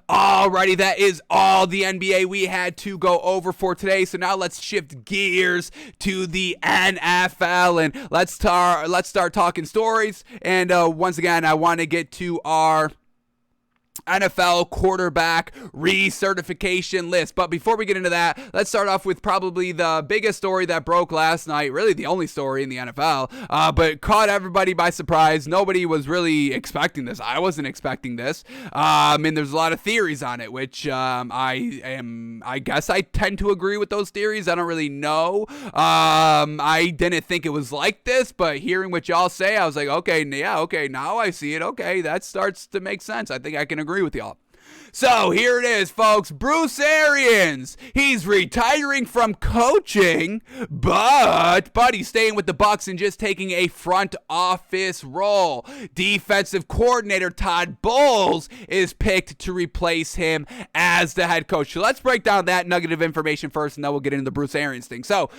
Alrighty, that is all the NBA we had to go over for today. So now let's shift gears to the NFL and let's start talking stories. And once again, I want to get to our NFL quarterback recertification list. But before we get into that, let's start off with probably the biggest story that broke last night, really the only story in the NFL, but caught everybody by surprise. Nobody was really expecting this. I wasn't expecting this. And there's a lot of theories on it, which I guess I tend to agree with those theories. I don't really know. I didn't think it was like this, but hearing what y'all say, I was like, okay, now I see it. Okay, that starts to make sense. I think I can agree with y'all. So here it is, folks. Bruce Arians, he's retiring from coaching, but he's staying with the Bucs and just taking a front office role. Defensive coordinator Todd Bowles is picked to replace him as the head coach. So let's break down that nugget of information first, and then we'll get into the Bruce Arians thing. So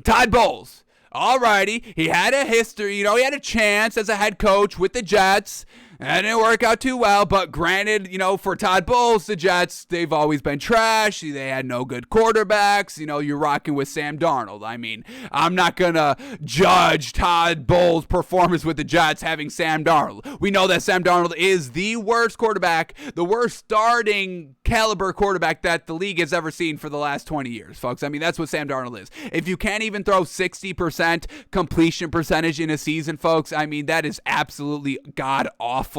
Todd Bowles, alrighty, he had a history, he had a chance as a head coach with the Jets. That didn't work out too well, but granted, for Todd Bowles, the Jets, they've always been trash. They had no good quarterbacks. You're rocking with Sam Darnold. I mean, I'm not going to judge Todd Bowles' performance with the Jets having Sam Darnold. We know that Sam Darnold is the worst quarterback, the worst starting caliber quarterback that the league has ever seen for the last 20 years, folks. I mean, that's what Sam Darnold is. If you can't even throw 60% completion percentage in a season, folks, I mean, that is absolutely god-awful.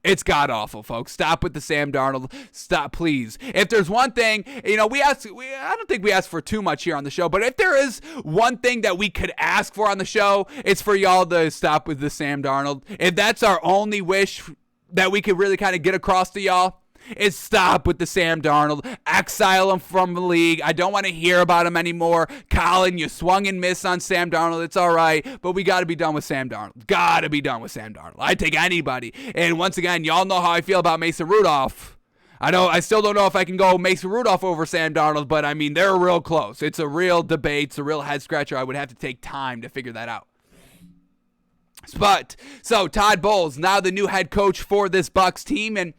It's god-awful, folks. Stop with the Sam Darnold. Stop, please. If there's one thing, I don't think we ask for too much here on the show, but if there is one thing that we could ask for on the show, it's for y'all to stop with the Sam Darnold. If that's our only wish that we could really kind of get across to y'all, is stop with the Sam Darnold. Exile him from the league. I don't want to hear about him anymore. Colin, you swung and missed on Sam Darnold. It's all right, but we got to be done with Sam Darnold. Got to be done with Sam Darnold. I'd take anybody. And once again, y'all know how I feel about Mason Rudolph. I still don't know if I can go Mason Rudolph over Sam Darnold, but I mean, they're real close. It's a real debate. It's a real head scratcher. I would have to take time to figure that out. So Todd Bowles, now the new head coach for this Bucs team, and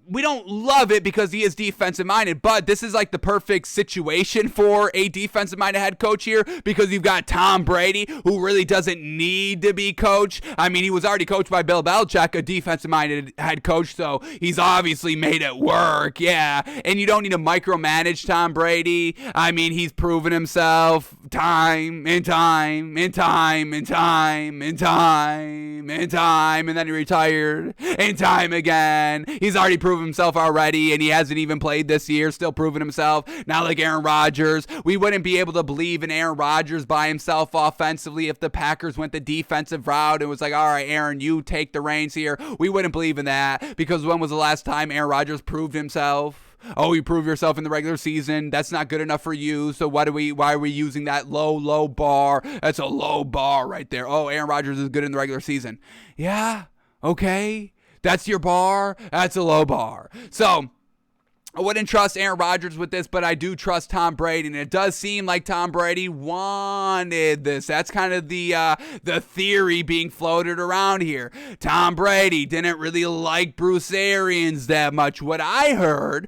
we don't love it because he is defensive minded, but this is like the perfect situation for a defensive minded head coach here because you've got Tom Brady, who really doesn't need to be coached. I mean, he was already coached by Bill Belichick, a defensive minded head coach, so he's obviously made it work. Yeah, and you don't need to micromanage Tom Brady. I mean, he's proven himself time and time and time and time and time and time, and then he retired, and time again. He's already proven himself already, and he hasn't even played this year, still proving himself. Not like Aaron Rodgers. We wouldn't be able to believe in Aaron Rodgers by himself offensively if the Packers went the defensive route and was like, all right, Aaron, you take the reins here. We wouldn't believe in that because when was the last time Aaron Rodgers proved himself? Oh, you prove yourself in the regular season. That's not good enough for you. So why are we using that low bar? That's a low bar right there. Oh, Aaron Rodgers is good in the regular season. Yeah, okay. That's your bar. That's a low bar. So I wouldn't trust Aaron Rodgers with this, but I do trust Tom Brady, and it does seem like Tom Brady wanted this. That's kind of the theory being floated around here. Tom Brady didn't really like Bruce Arians that much. What I heard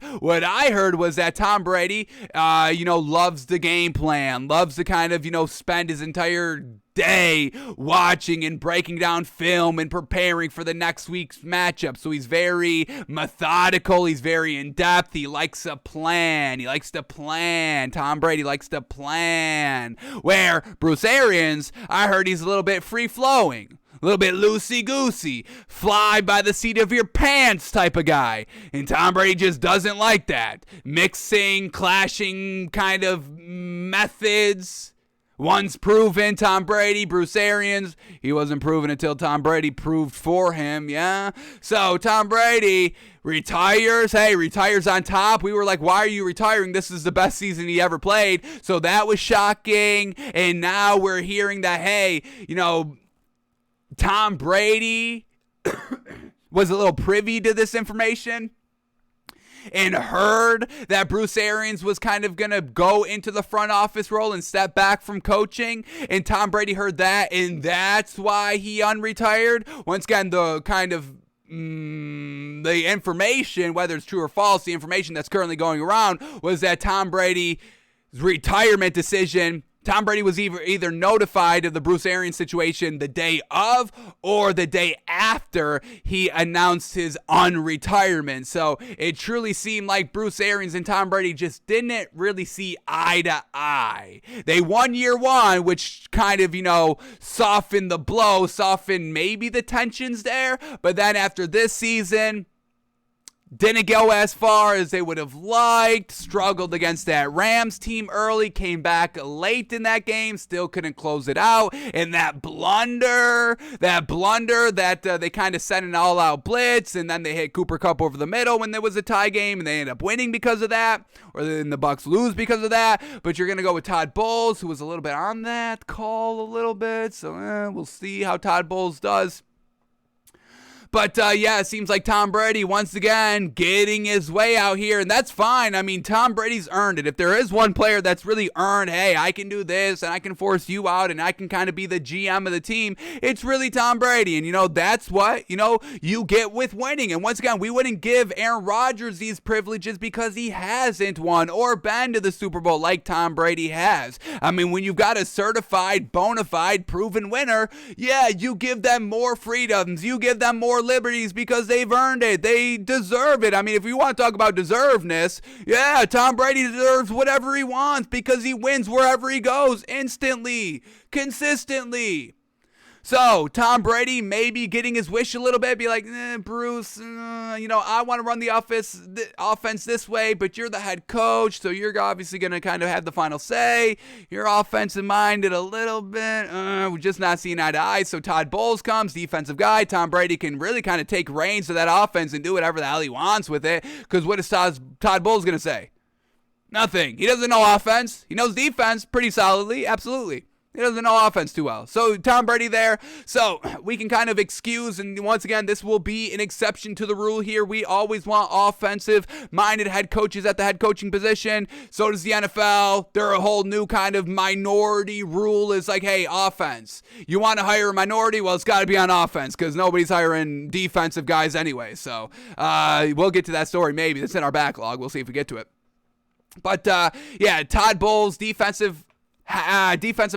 was that Tom Brady, loves the game plan, loves to kind of, spend his entire day watching and breaking down film and preparing for the next week's matchup. So he's very methodical. He's very in-depth. He likes to plan. Tom Brady likes to plan. Where Bruce Arians, I heard he's a little bit free-flowing. A little bit loosey-goosey, fly by the seat of your pants type of guy. And Tom Brady just doesn't like that. Mixing, clashing kind of methods. One's proven, Tom Brady, Bruce Arians. He wasn't proven until Tom Brady proved for him, yeah? So Tom Brady retires. Hey, retires on top. We were like, why are you retiring? This is the best season he ever played. So that was shocking. And now we're hearing that, hey, Tom Brady was a little privy to this information and heard that Bruce Arians was kind of going to go into the front office role and step back from coaching. And Tom Brady heard that, and that's why he unretired. Once again, the kind of the information, whether it's true or false, the information that's currently going around was that Tom Brady's retirement decision, Tom Brady was either notified of the Bruce Arians situation the day of or the day after he announced his unretirement. So it truly seemed like Bruce Arians and Tom Brady just didn't really see eye to eye. They won year one, which kind of, softened the blow, softened maybe the tensions there. But then after this season, didn't go as far as they would have liked, struggled against that Rams team early, came back late in that game, still couldn't close it out, and that blunder that they kind of sent an all-out blitz, and then they hit Cooper Kupp over the middle when there was a tie game, and they ended up winning because of that, or then the Bucs lose because of that. But you're going to go with Todd Bowles, who was a little bit on that call a little bit, so we'll see how Todd Bowles does. But, it seems like Tom Brady, once again, getting his way out here, and that's fine. I mean, Tom Brady's earned it. If there is one player that's really earned, hey, I can do this, and I can force you out, and I can kind of be the GM of the team, it's really Tom Brady. And, that's what, you get with winning. And once again, we wouldn't give Aaron Rodgers these privileges because he hasn't won or been to the Super Bowl like Tom Brady has. I mean, when you've got a certified, bona fide, proven winner, yeah, you give them more freedoms. You give them more liberties because they've earned it. They deserve it. I mean, if you want to talk about deservedness, yeah, Tom Brady deserves whatever he wants because he wins wherever he goes instantly, consistently. So, Tom Brady maybe getting his wish a little bit, be like, Bruce, I want to run the offense this way, but you're the head coach, so you're obviously going to kind of have the final say. You're offensive-minded a little bit. We're just not seeing eye to eye. So, Todd Bowles comes, defensive guy. Tom Brady can really kind of take reins of that offense and do whatever the hell he wants with it, because what is Todd Bowles going to say? Nothing. He doesn't know offense. He knows defense pretty solidly, absolutely. He doesn't know offense too well. So Tom Brady there. So we can kind of excuse, and once again, this will be an exception to the rule here. We always want offensive-minded head coaches at the head coaching position. So does the NFL. They're a whole new kind of minority rule. Is like, hey, offense. You want to hire a minority? Well, it's got to be on offense because nobody's hiring defensive guys anyway. So we'll get to that story maybe. That's in our backlog. We'll see if we get to it. But, Todd Bowles, defensive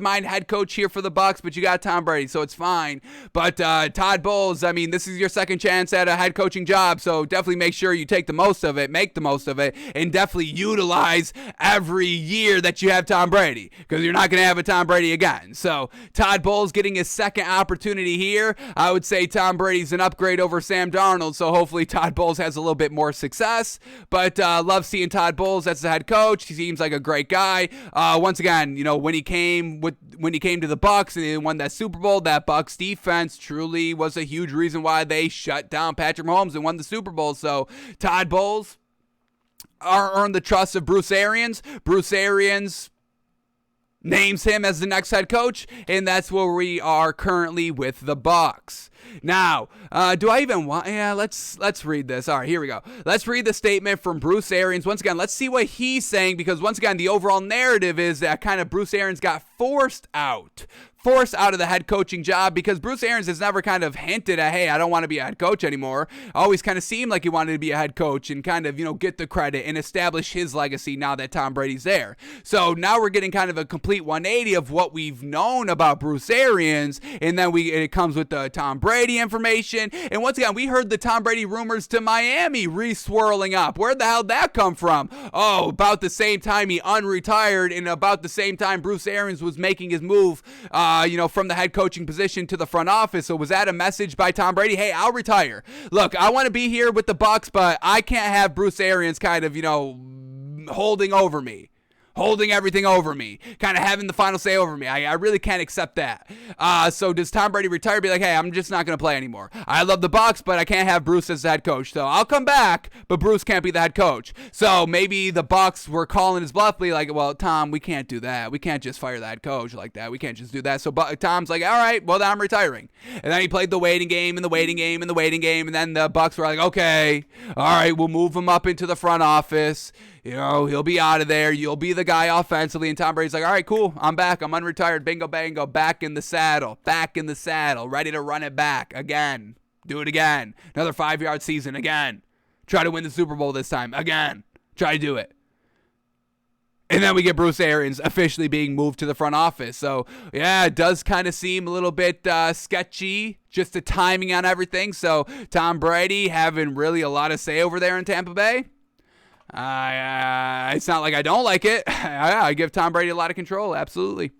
mind head coach here for the Bucs, but you got Tom Brady, so it's fine. But Todd Bowles, I mean, this is your second chance at a head coaching job, so definitely make sure you take the most of it, make the most of it, and definitely utilize every year that you have Tom Brady, because you're not going to have a Tom Brady again. So Todd Bowles getting his second opportunity here. I would say Tom Brady's an upgrade over Sam Darnold, so hopefully Todd Bowles has a little bit more success. But love seeing Todd Bowles as the head coach. He seems like a great guy. Once again, when he came to the Bucs and they won that Super Bowl, that Bucs defense truly was a huge reason why they shut down Patrick Mahomes and won the Super Bowl. So Todd Bowles earned the trust of Bruce Arians. Bruce Arians names him as the next head coach, and that's where we are currently with the Bucs. Now, do I even want... Yeah, let's read this. All right, here we go. Let's read the statement from Bruce Arians. Once again, let's see what he's saying, because once again, the overall narrative is that kind of Bruce Arians got forced out of the head coaching job, because Bruce Arians has never kind of hinted at, hey, I don't want to be a head coach anymore. Always kind of seemed like he wanted to be a head coach and kind of, get the credit and establish his legacy now that Tom Brady's there. So now we're getting kind of a complete 180 of what we've known about Bruce Arians, and then it comes with the Tom Brady information. And once again, we heard the Tom Brady rumors to Miami re-swirling up. Where the hell did that come from? Oh, about the same time he unretired, and about the same time Bruce Arians was making his move, from the head coaching position to the front office. So was that a message by Tom Brady? Hey, I'll retire. Look, I want to be here with the Bucs, but I can't have Bruce Arians kind of, holding everything over me, kind of having the final say over me. I really can't accept that. So does Tom Brady retire? Be like, hey, I'm just not going to play anymore. I love the Bucs, but I can't have Bruce as the head coach. So I'll come back, but Bruce can't be the head coach. So maybe the Bucs were calling his bluff, like, well, Tom, we can't do that. We can't just fire the head coach like that. We can't just do that. So Tom's like, all right, well, then I'm retiring. And then he played the waiting game and the waiting game and the waiting game. And then the Bucs were like, okay, all right, we'll move him up into the front office. He'll be out of there. You'll be the guy offensively. And Tom Brady's like, all right, cool. I'm back. I'm unretired. Bingo, bango. Back in the saddle. Ready to run it back again. Do it again. Another 5-yard season again. Try to win the Super Bowl this time again. Try to do it. And then we get Bruce Arians officially being moved to the front office. So, yeah, it does kind of seem a little bit sketchy, just the timing on everything. So, Tom Brady having really a lot of say over there in Tampa Bay. It's not like I don't like it. I give Tom Brady a lot of control, absolutely.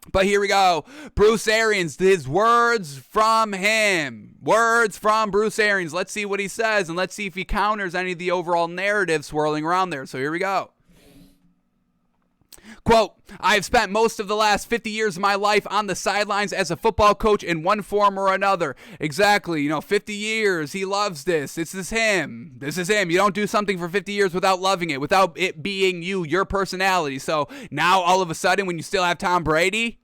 But here we go. Bruce Arians, his words from him. Words from Bruce Arians. Let's see what he says, and let's see if he counters any of the overall narrative swirling around there. So here we go. Quote, I have spent most of the last 50 years of my life on the sidelines as a football coach in one form or another. Exactly, 50 years. He loves this. This is him. You don't do something for 50 years without loving it, without it being you, your personality. So now all of a sudden when you still have Tom Brady,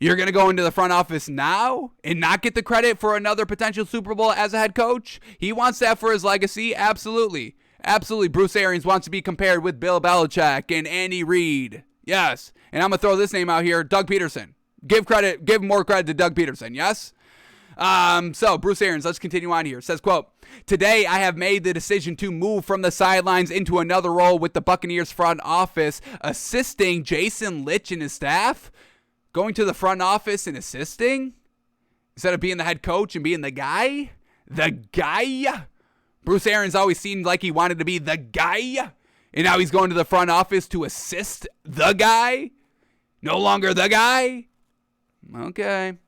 you're going to go into the front office now and not get the credit for another potential Super Bowl as a head coach? He wants that for his legacy? Absolutely. Absolutely, Bruce Arians wants to be compared with Bill Belichick and Andy Reid. Yes. And I'm going to throw this name out here, Doug Peterson. Give more credit to Doug Peterson, yes? So, Bruce Arians, let's continue on here. It says, quote, today I have made the decision to move from the sidelines into another role with the Buccaneers front office, assisting Jason Litch and his staff. Going to the front office and assisting? Instead of being the head coach and being the guy? The guy? Bruce Arians always seemed like he wanted to be the guy, and now he's going to the front office to assist the guy? No longer the guy? Okay.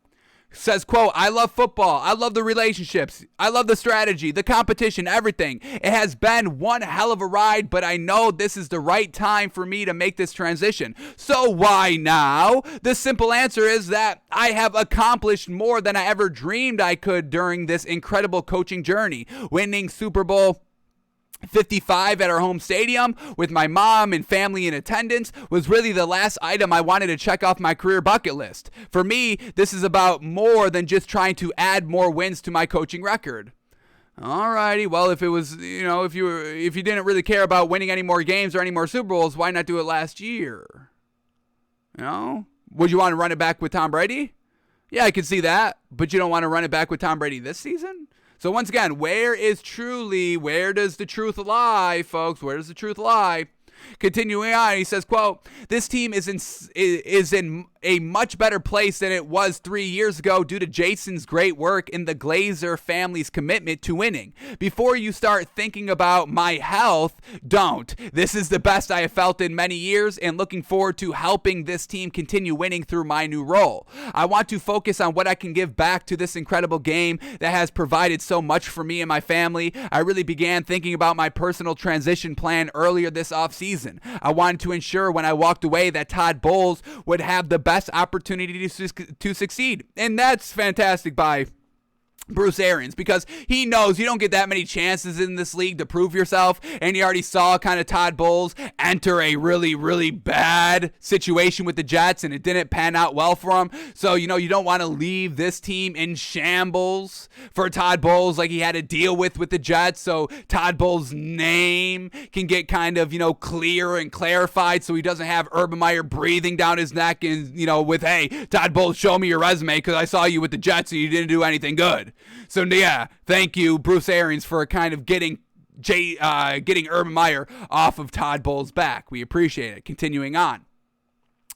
Says, quote, I love football. I love the relationships. I love the strategy, the competition, everything. It has been one hell of a ride, but I know this is the right time for me to make this transition. So why now? The simple answer is that I have accomplished more than I ever dreamed I could during this incredible coaching journey. Winning Super Bowl 55 at our home stadium with my mom and family in attendance was really the last item I wanted to check off my career bucket list. For me, this is about more than just trying to add more wins to my coaching record. Alrighty, well, if it was, if you didn't really care about winning any more games or any more Super Bowls, why not do it last year? Would you want to run it back with Tom Brady? Yeah, I could see that, but you don't want to run it back with Tom Brady this season? So once again, where does the truth lie, folks? Where does the truth lie? Continuing on, he says, quote, this team is in a much better place than it was 3 years ago due to Jason's great work and the Glazer family's commitment to winning. Before you start thinking about my health, don't. This is the best I have felt in many years and looking forward to helping this team continue winning through my new role. I want to focus on what I can give back to this incredible game that has provided so much for me and my family. I really began thinking about my personal transition plan earlier this offseason. I wanted to ensure when I walked away that Todd Bowles would have the best opportunity to succeed. And that's fantastic by Bruce Arians, because he knows you don't get that many chances in this league to prove yourself, and you already saw kind of Todd Bowles enter a really, really bad situation with the Jets, and it didn't pan out well for him. So, you don't want to leave this team in shambles for Todd Bowles like he had to deal with the Jets, so Todd Bowles' name can get kind of, clear and clarified, so he doesn't have Urban Meyer breathing down his neck and, with, hey, Todd Bowles, show me your resume because I saw you with the Jets and you didn't do anything good. So, yeah, thank you, Bruce Arians, for kind of getting Urban Meyer off of Todd Bowles' back. We appreciate it. Continuing on.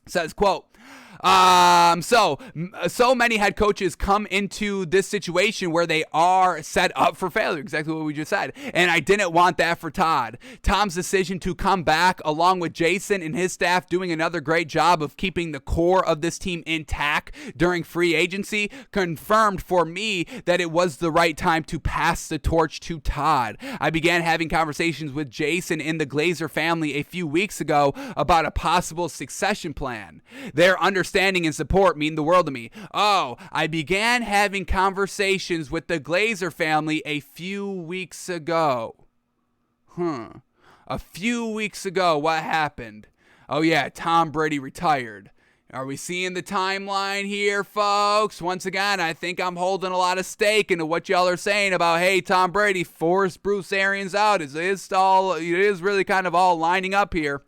Says, quote, so many head coaches come into this situation where they are set up for failure, exactly what we just said, and I didn't want that for Todd. Tom's decision to come back, along with Jason and his staff doing another great job of keeping the core of this team intact during free agency, confirmed for me that it was the right time to pass the torch to Todd. I began having conversations with Jason and the Glazer family a few weeks ago about a possible succession plan. Their understanding and support mean the world to me. I began having conversations with the Glazer family a few weeks ago. A few weeks ago, what happened? Oh yeah, Tom Brady retired. Are we seeing the timeline here, folks? Once again, I think I'm holding a lot of stake into what y'all are saying about, hey, Tom Brady forced Bruce Arians out. It is really kind of all lining up here.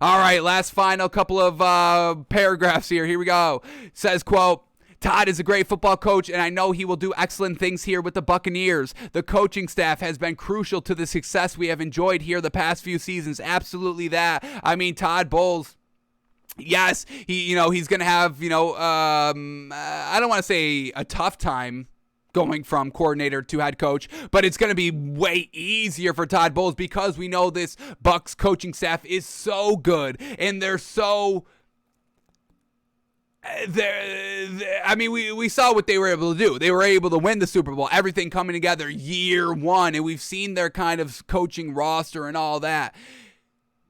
All right, last final couple of paragraphs here. Here we go. It says, quote, Todd is a great football coach, and I know he will do excellent things here with the Buccaneers. The coaching staff has been crucial to the success we have enjoyed here the past few seasons. Absolutely that. I mean, Todd Bowles, yes, he's going to have, I don't want to say a tough time going from coordinator to head coach, but it's going to be way easier for Todd Bowles because we know this Bucs coaching staff is so good, and they're so... we saw what they were able to do. They were able to win the Super Bowl, everything coming together year one, and we've seen their kind of coaching roster and all that.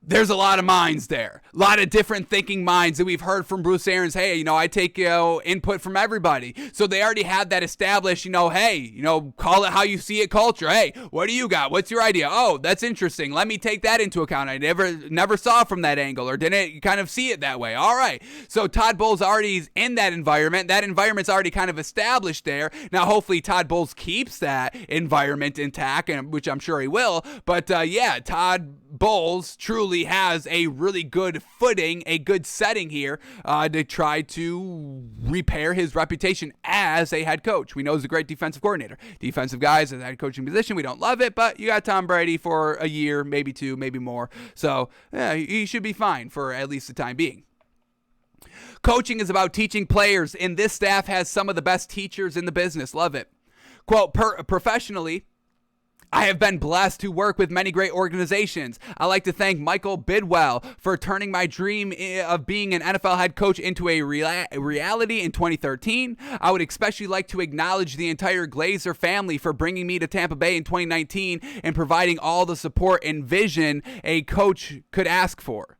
There's a lot of minds there, a lot of different thinking minds that we've heard from Bruce Arians. Hey, I take input from everybody. So they already had that established, hey, call it how you see it culture. Hey, what do you got? What's your idea? Oh, that's interesting. Let me take that into account. I never saw from that angle or didn't kind of see it that way. All right. So Todd Bowles already is in that environment. That environment's already kind of established there. Now, hopefully Todd Bowles keeps that environment intact, which I'm sure he will. But Todd Bowles truly has a really good footing, a good setting here to try to repair his reputation as a head coach. We know he's a great defensive coordinator. Defensive guys in that head coaching position, we don't love it, but you got Tom Brady for a year, maybe two, maybe more. So he should be fine for at least the time being. Coaching is about teaching players, and this staff has some of the best teachers in the business. Love it. Quote, professionally, I have been blessed to work with many great organizations. I'd like to thank Michael Bidwell for turning my dream of being an NFL head coach into a reality in 2013. I would especially like to acknowledge the entire Glazer family for bringing me to Tampa Bay in 2019 and providing all the support and vision a coach could ask for.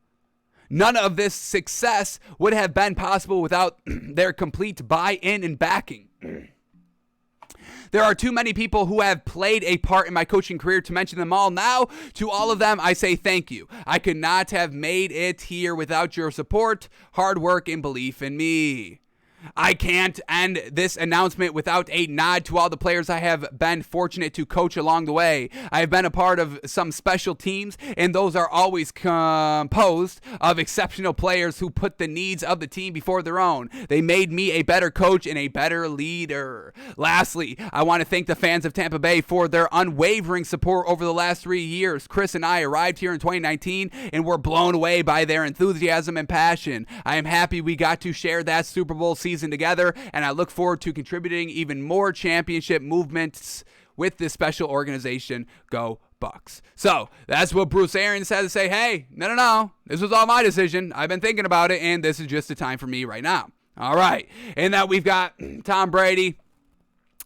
None of this success would have been possible without their complete buy-in and backing. There are too many people who have played a part in my coaching career to mention them all. Now, to all of them, I say thank you. I could not have made it here without your support, hard work, and belief in me. I can't end this announcement without a nod to all the players I have been fortunate to coach along the way. I have been a part of some special teams, and those are always composed of exceptional players who put the needs of the team before their own. They made me a better coach and a better leader. Lastly, I want to thank the fans of Tampa Bay for their unwavering support over the last 3 years. Chris and I arrived here in 2019 and were blown away by their enthusiasm and passion. I am happy we got to share that Super Bowl season together, and I look forward to contributing even more championship movements with this special organization. Go Bucs. So that's what Bruce Arians had to say. Hey, no, this was all my decision. I've been thinking about it, and this is just the time for me right now. All right, and now we've got Tom Brady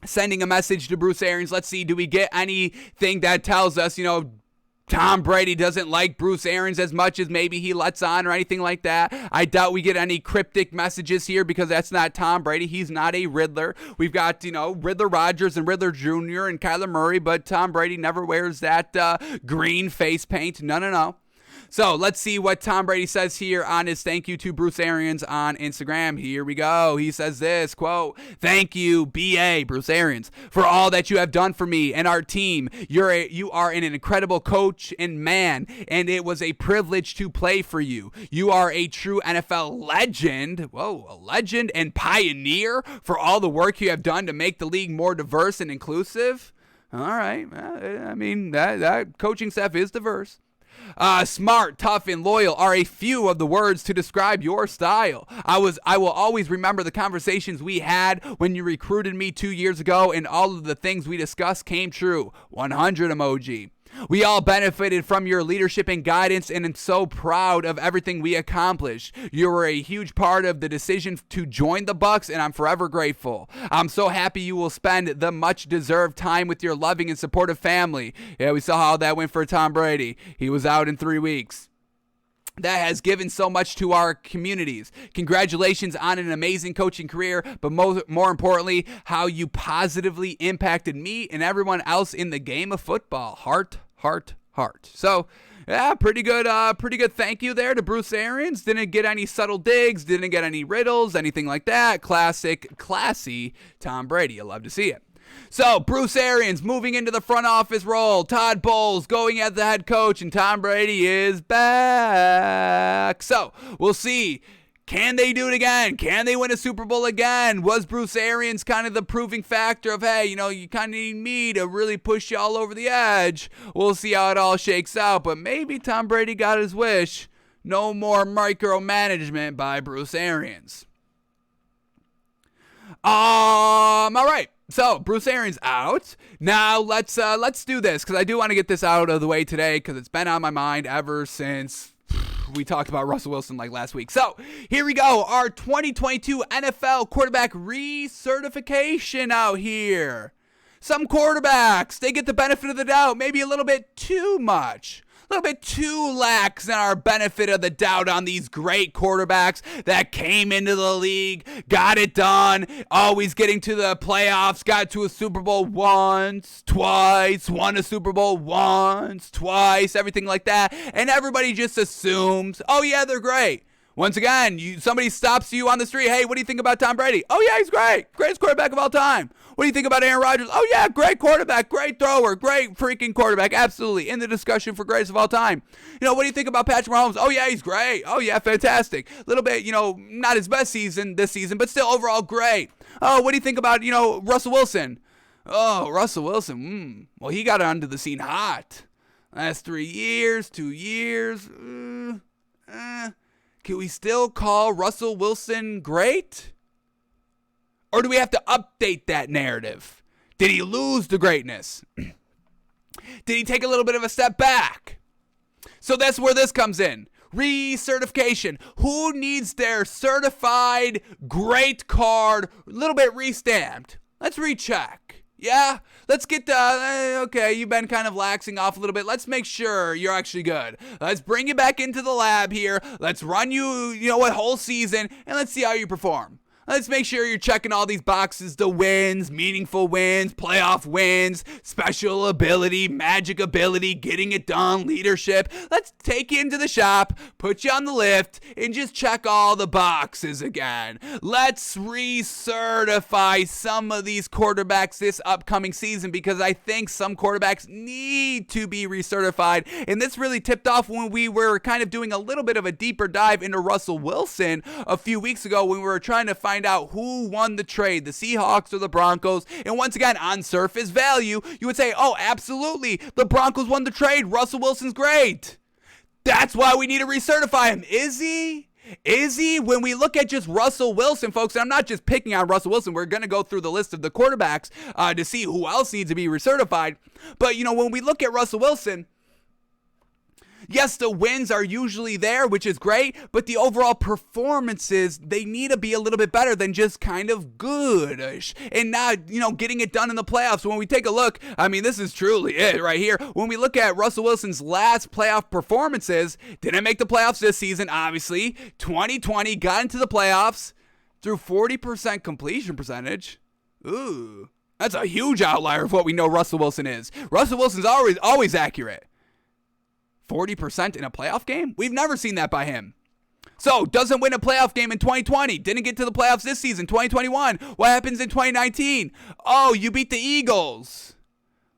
sending a message to Bruce Arians. Let's see, do we get anything that tells us, Tom Brady doesn't like Bruce Arians as much as maybe he lets on or anything like that. I doubt we get any cryptic messages here because that's not Tom Brady. He's not a Riddler. We've got, Riddler Rogers and Riddler Jr. and Kyler Murray, but Tom Brady never wears that green face paint. No. So let's see what Tom Brady says here on his thank you to Bruce Arians on Instagram. Here we go. He says this, quote, "Thank you, B.A. Bruce Arians, for all that you have done for me and our team. You are an incredible coach and man, and it was a privilege to play for you. You are a true NFL legend." Whoa, a legend and pioneer for all the work you have done to make the league more diverse and inclusive. All right. I mean, that coaching staff is diverse. Smart, tough, and loyal are a few of the words to describe your style. I will always remember the conversations we had when you recruited me 2 years ago, and all of the things we discussed came true. 100 emoji. We all benefited from your leadership and guidance, and I'm so proud of everything we accomplished. You were a huge part of the decision to join the Bucs, and I'm forever grateful. I'm so happy you will spend the much-deserved time with your loving and supportive family. Yeah, we saw how that went for Tom Brady. He was out in 3 weeks. That has given so much to our communities. Congratulations on an amazing coaching career, but more importantly, how you positively impacted me and everyone else in the game of football. Heart. So, yeah, pretty good thank you there to Bruce Arians. Didn't get any subtle digs, didn't get any riddles, anything like that. Classy Tom Brady. You love to see it. So, Bruce Arians moving into the front office role. Todd Bowles going as the head coach, and Tom Brady is back. So, we'll see. Can they do it again? Can they win a Super Bowl again? Was Bruce Arians kind of the proving factor of, hey, you kind of need me to really push you all over the edge? We'll see how it all shakes out, but maybe Tom Brady got his wish. No more micromanagement by Bruce Arians. All right. So, Bruce Arians out. Now, let's do this, because I do want to get this out of the way today, because it's been on my mind ever since we talked about Russell Wilson like last week. So, here we go. Our 2022 NFL quarterback recertification out here. Some quarterbacks, they get the benefit of the doubt, maybe a little bit too much. A little bit too lax in our benefit of the doubt on these great quarterbacks that came into the league, got it done, always getting to the playoffs, got to a Super Bowl once, twice, won a Super Bowl once, twice, everything like that. And everybody just assumes, oh yeah, they're great. Once again, somebody stops you on the street. Hey, what do you think about Tom Brady? Oh, yeah, he's great. Greatest quarterback of all time. What do you think about Aaron Rodgers? Oh, yeah, great quarterback, great thrower, great freaking quarterback. Absolutely. In the discussion for greatest of all time. What do you think about Patrick Mahomes? Oh, yeah, he's great. Oh, yeah, fantastic. A little bit, not his best season this season, but still overall great. Oh, what do you think about, Russell Wilson? Oh, Russell Wilson. Well, he got onto the scene hot. Last 3 years, 2 years. Can we still call Russell Wilson great? Or do we have to update that narrative? Did he lose the greatness? Did he take a little bit of a step back? So that's where this comes in. Recertification. Who needs their certified great card a little bit restamped? Let's recheck. Yeah, let's get okay, you've been kind of laxing off a little bit. Let's make sure you're actually good. Let's bring you back into the lab here. Let's run you, whole season, and let's see how you perform. Let's make sure you're checking all these boxes, the wins, meaningful wins, playoff wins, special ability, magic ability, getting it done, leadership. Let's take you into the shop, put you on the lift, and just check all the boxes again. Let's recertify some of these quarterbacks this upcoming season, because I think some quarterbacks need to be recertified. And this really tipped off when we were kind of doing a little bit of a deeper dive into Russell Wilson a few weeks ago, when we were trying to find out who won the trade, the Seahawks or the Broncos. And once again, on surface value, you would say, oh, absolutely, the Broncos won the trade. Russell Wilson's great. That's why we need to recertify him. Is he? Is he? When we look at just Russell Wilson, folks, and I'm not just picking on Russell Wilson, we're going to go through the list of the quarterbacks to see who else needs to be recertified. But, when we look at Russell Wilson, Yes, the wins are usually there, which is great, but the overall performances, they need to be a little bit better than just kind of goodish and not, getting it done in the playoffs. When we take a look, this is truly it right here. When we look at Russell Wilson's last playoff performances, didn't make the playoffs this season, obviously. 2020 got into the playoffs through 40% completion percentage. Ooh, that's a huge outlier of what we know Russell Wilson is. Russell Wilson's always accurate. 40% in a playoff game? We've never seen that by him. So, doesn't win a playoff game in 2020. Didn't get to the playoffs this season, 2021. What happens in 2019? Oh, you beat the Eagles.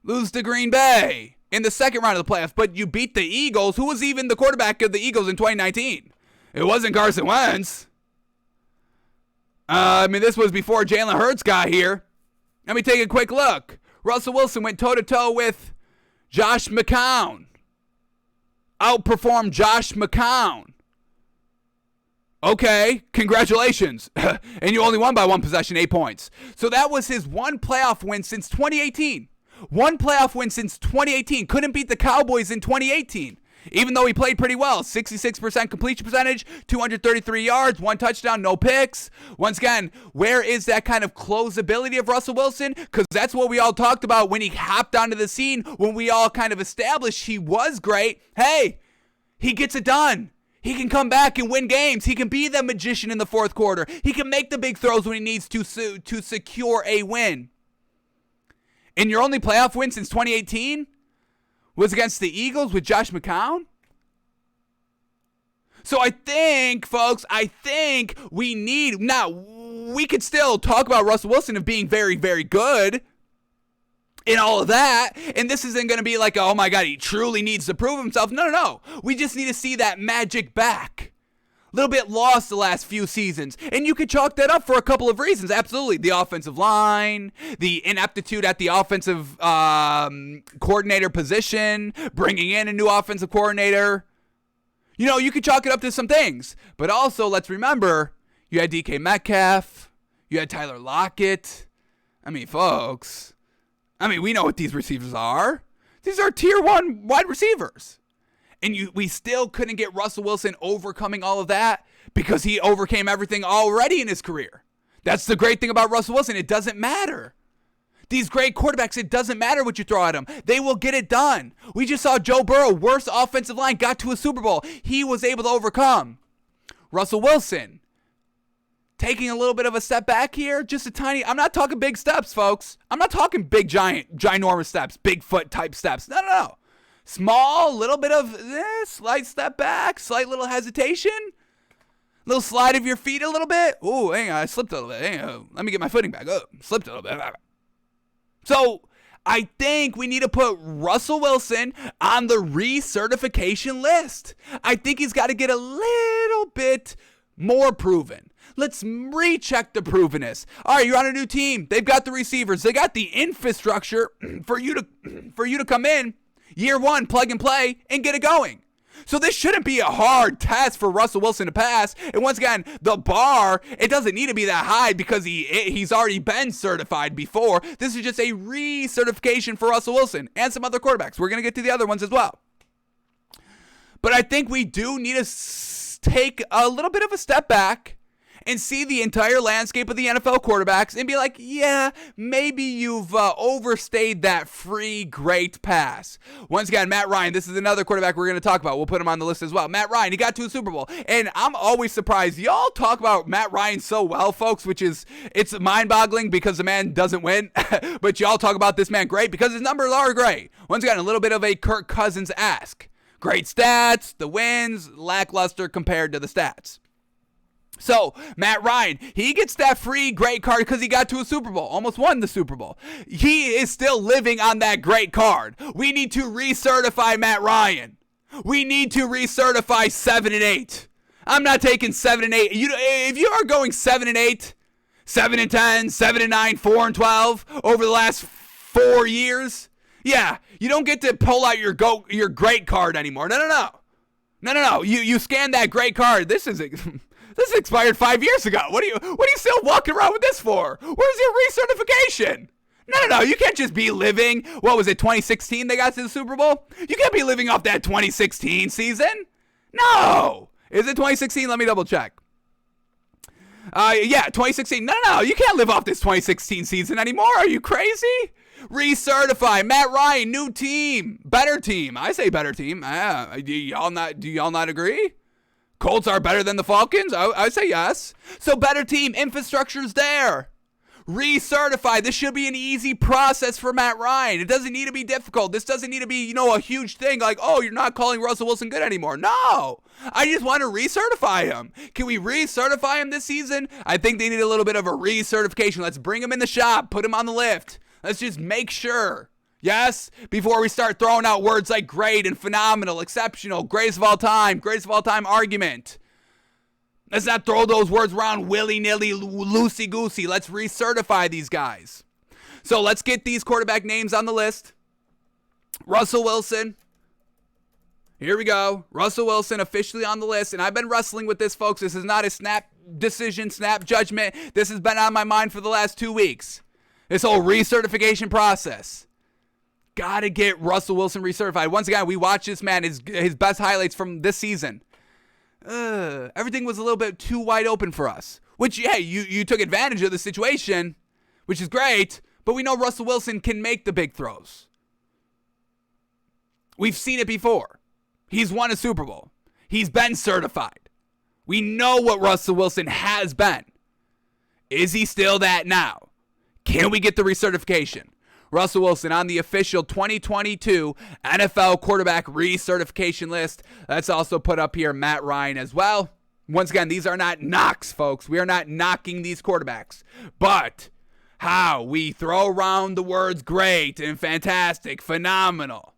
Lose to Green Bay in the second round of the playoffs. But you beat the Eagles. Who was even the quarterback of the Eagles in 2019? It wasn't Carson Wentz. This was before Jalen Hurts got here. Let me take a quick look. Russell Wilson went toe-to-toe with Josh McCown. Outperformed Josh McCown. Okay, congratulations. And you only won by one possession, 8 points. So that was his one playoff win since 2018. One playoff win since 2018. Couldn't beat the Cowboys in 2018. Even though he played pretty well. 66% completion percentage, 233 yards, 1 touchdown, no picks. Once again, where is that kind of closability of Russell Wilson? Because that's what we all talked about when he hopped onto the scene, when we all kind of established he was great. Hey, he gets it done. He can come back and win games. He can be the magician in the fourth quarter. He can make the big throws when he needs to secure a win. And your only playoff win since 2018 was against the Eagles with Josh McCown? So I think, folks, we need... Now, we could still talk about Russell Wilson of being very, very good in all of that. And this isn't going to be like, oh my God, he truly needs to prove himself. No. We just need to see that magic back. A little bit lost the last few seasons. And you could chalk that up for a couple of reasons. Absolutely. The offensive line, the ineptitude at the offensive coordinator position, bringing in a new offensive coordinator. You could chalk it up to some things. But also, let's remember, you had DK Metcalf. You had Tyler Lockett. Folks, we know what these receivers are. These are tier 1 wide receivers. And we still couldn't get Russell Wilson overcoming all of that because he overcame everything already in his career. That's the great thing about Russell Wilson. It doesn't matter. These great quarterbacks, it doesn't matter what you throw at them. They will get it done. We just saw Joe Burrow, worst offensive line, got to a Super Bowl. He was able to overcome. Russell Wilson, taking a little bit of a step back here, just a tiny, I'm not talking big steps, folks. I'm not talking big, ginormous steps, Bigfoot type steps. No. Small, little bit of slight step back, slight little hesitation, little slide of your feet a little bit. Ooh, hang on, I slipped a little bit. Hang on, let me get my footing back. Oh, slipped a little bit. So I think we need to put Russell Wilson on the recertification list. I think he's got to get a little bit more proven. Let's recheck the provenness. All right, you're on a new team. They've got the receivers. They got the infrastructure for you to come in. Year 1, plug and play, and get it going. So this shouldn't be a hard test for Russell Wilson to pass. And once again, the bar, it doesn't need to be that high because he's already been certified before. This is just a recertification for Russell Wilson and some other quarterbacks. We're going to get to the other ones as well. But I think we do need to take a little bit of a step back and see the entire landscape of the NFL quarterbacks and be like, yeah, maybe you've overstayed that free great pass. Once again, Matt Ryan, this is another quarterback we're going to talk about. We'll put him on the list as well. Matt Ryan, he got to a Super Bowl. And I'm always surprised. Y'all talk about Matt Ryan so well, folks, it's mind-boggling because the man doesn't win. But y'all talk about this man great because his numbers are great. Once again, a little bit of a Kirk Cousins-esque. Great stats, the wins, lackluster compared to the stats. So, Matt Ryan, he gets that free great card because he got to a Super Bowl, almost won the Super Bowl. He is still living on that great card. We need to recertify Matt Ryan. We need to recertify 7 and 8. I'm not taking 7 and 8. If you are going 7 and 8, 7 and 10, 7 and 9, 4 and 12 over the last 4 years, yeah, you don't get to pull out your great card anymore. No. You scan that great card. This expired 5 years ago. What are you still walking around with this for? Where's your recertification? No. You can't just be living. What was it, 2016 they got to the Super Bowl? You can't be living off that 2016 season. No. Is it 2016? Let me double check. Yeah, 2016. No. You can't live off this 2016 season anymore. Are you crazy? Recertify. Matt Ryan, new team. Better team. I say better team. Do y'all not agree? Colts are better than the Falcons? I say yes. So better team. Infrastructure's there. Recertify. This should be an easy process for Matt Ryan. It doesn't need to be difficult. This doesn't need to be, a huge thing like, oh, you're not calling Russell Wilson good anymore. No. I just want to recertify him. Can we recertify him this season? I think they need a little bit of a recertification. Let's bring him in the shop. Put him on the lift. Let's just make sure. Yes? Before we start throwing out words like great and phenomenal, exceptional, greatest of all time argument. Let's not throw those words around willy-nilly, loosey-goosey. Let's recertify these guys. So let's get these quarterback names on the list. Russell Wilson. Here we go. Russell Wilson officially on the list. And I've been wrestling with this, folks. This is not a snap decision, snap judgment. This has been on my mind for the last 2 weeks. This whole recertification process. Gotta get Russell Wilson recertified. Once again, we watched this man, his best highlights from this season. Everything was a little bit too wide open for us. Which, yeah, you took advantage of the situation, which is great, but we know Russell Wilson can make the big throws. We've seen it before. He's won a Super Bowl. He's been certified. We know what Russell Wilson has been. Is he still that now? Can we get the recertification? Russell Wilson on the official 2022 NFL quarterback recertification list. Let's also put up here Matt Ryan as well. Once again, these are not knocks, folks. We are not knocking these quarterbacks. But how we throw around the words great and fantastic, phenomenal.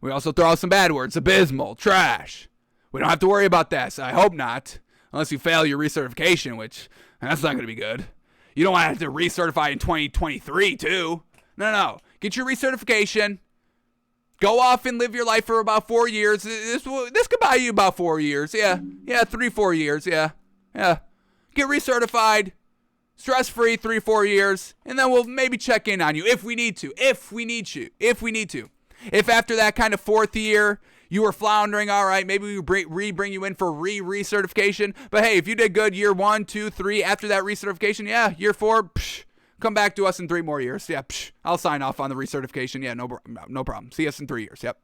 We also throw out some bad words, abysmal, trash. We don't have to worry about that. I hope not. Unless you fail your recertification, which that's not going to be good. You don't want to have to recertify in 2023, too. No. Get your recertification. Go off and live your life for about 4 years. This could buy you about 4 years. Yeah, 3-4 years. Yeah. Get recertified. Stress-free 3-4 years. And then we'll maybe check in on you if we need to. If after that kind of 4th year, you were floundering, all right, maybe we bring you in for recertification. But hey, if you did good year 1, 2, 3, after that recertification, yeah, year 4, come back to us in 3 more years. Yeah, I'll sign off on the recertification. Yeah, no problem. See us in 3 years. Yep.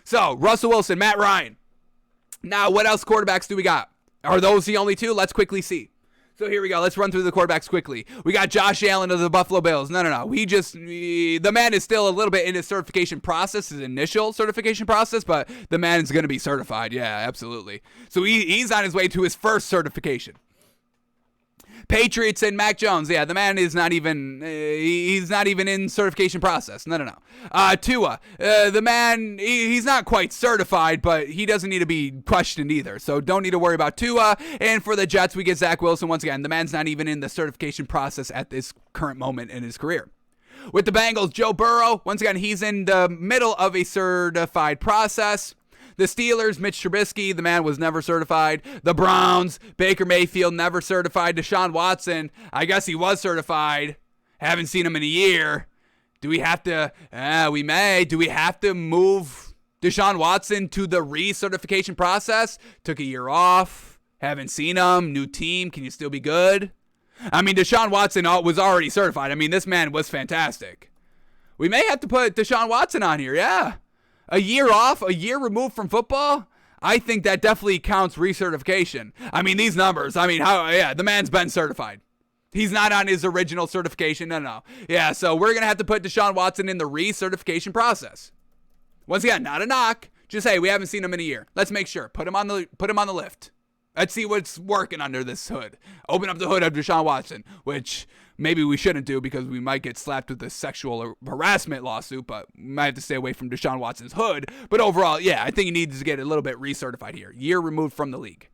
So, Russell Wilson, Matt Ryan. Now, what else quarterbacks do we got? Are those the only 2? Let's quickly see. So here we go. Let's run through the quarterbacks quickly. We got Josh Allen of the Buffalo Bills. No. The man is still a little bit in his certification process, his initial certification process, but the man is going to be certified. Yeah, absolutely. So he's on his way to his first certification. Patriots and Mac Jones. Yeah, the man is not even, he's not even in certification process. No. Tua, the man, he's not quite certified, but he doesn't need to be questioned either. So don't need to worry about Tua. And for the Jets, we get Zach Wilson. Once again, the man's not even in the certification process at this current moment in his career. With the Bengals, Joe Burrow. Once again, he's in the middle of a certified process. The Steelers, Mitch Trubisky, the man was never certified. The Browns, Baker Mayfield, never certified. Deshaun Watson, I guess he was certified. Haven't seen him in a year. Do we have to, we may. Do we have to move Deshaun Watson to the recertification process? Took a year off. Haven't seen him. New team. Can you still be good? I mean, Deshaun Watson was already certified. I mean, this man was fantastic. We may have to put Deshaun Watson on here, yeah. A year off, a year removed from football, I think that definitely counts recertification. I mean, these numbers, the man's been certified. He's not on his original certification, no. Yeah, so we're going to have to put Deshaun Watson in the recertification process. Once again, not a knock, just hey, we haven't seen him in a year. Let's make sure. Put him on the lift. Let's see what's working under this hood. Open up the hood of Deshaun Watson, which maybe we shouldn't do because we might get slapped with a sexual harassment lawsuit, but we might have to stay away from Deshaun Watson's hood. But overall, yeah, I think he needs to get a little bit recertified here. Year removed from the league.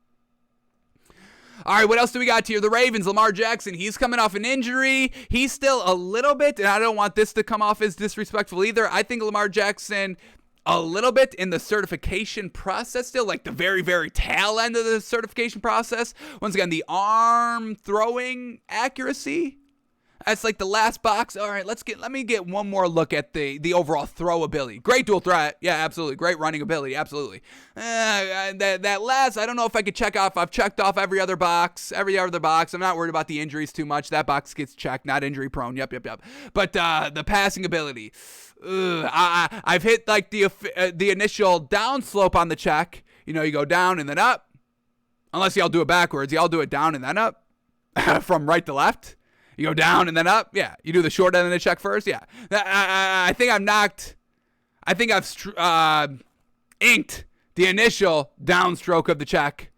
All right, what else do we got here? The Ravens, Lamar Jackson, he's coming off an injury. He's still a little bit, and I don't want this to come off as disrespectful either. I think Lamar Jackson a little bit in the certification process still, like the very, very tail end of the certification process. Once again, the arm throwing accuracy, That's like the last box. All right, let me get one more look at the overall throw ability. Great dual threat. Yeah, absolutely. Great running ability. Absolutely. That last, I don't know if I could check off. I've checked off every other box. I'm not worried about the injuries too much. That box gets checked, not injury prone. Yep. But the passing ability. I've hit like the initial down slope on the check. You know, you go down and then up. Unless y'all do it backwards. Y'all do it down and then up. From right to left. You go down and then up. Yeah. You do the short end of the check first. Yeah. I think I've inked the initial downstroke of the check.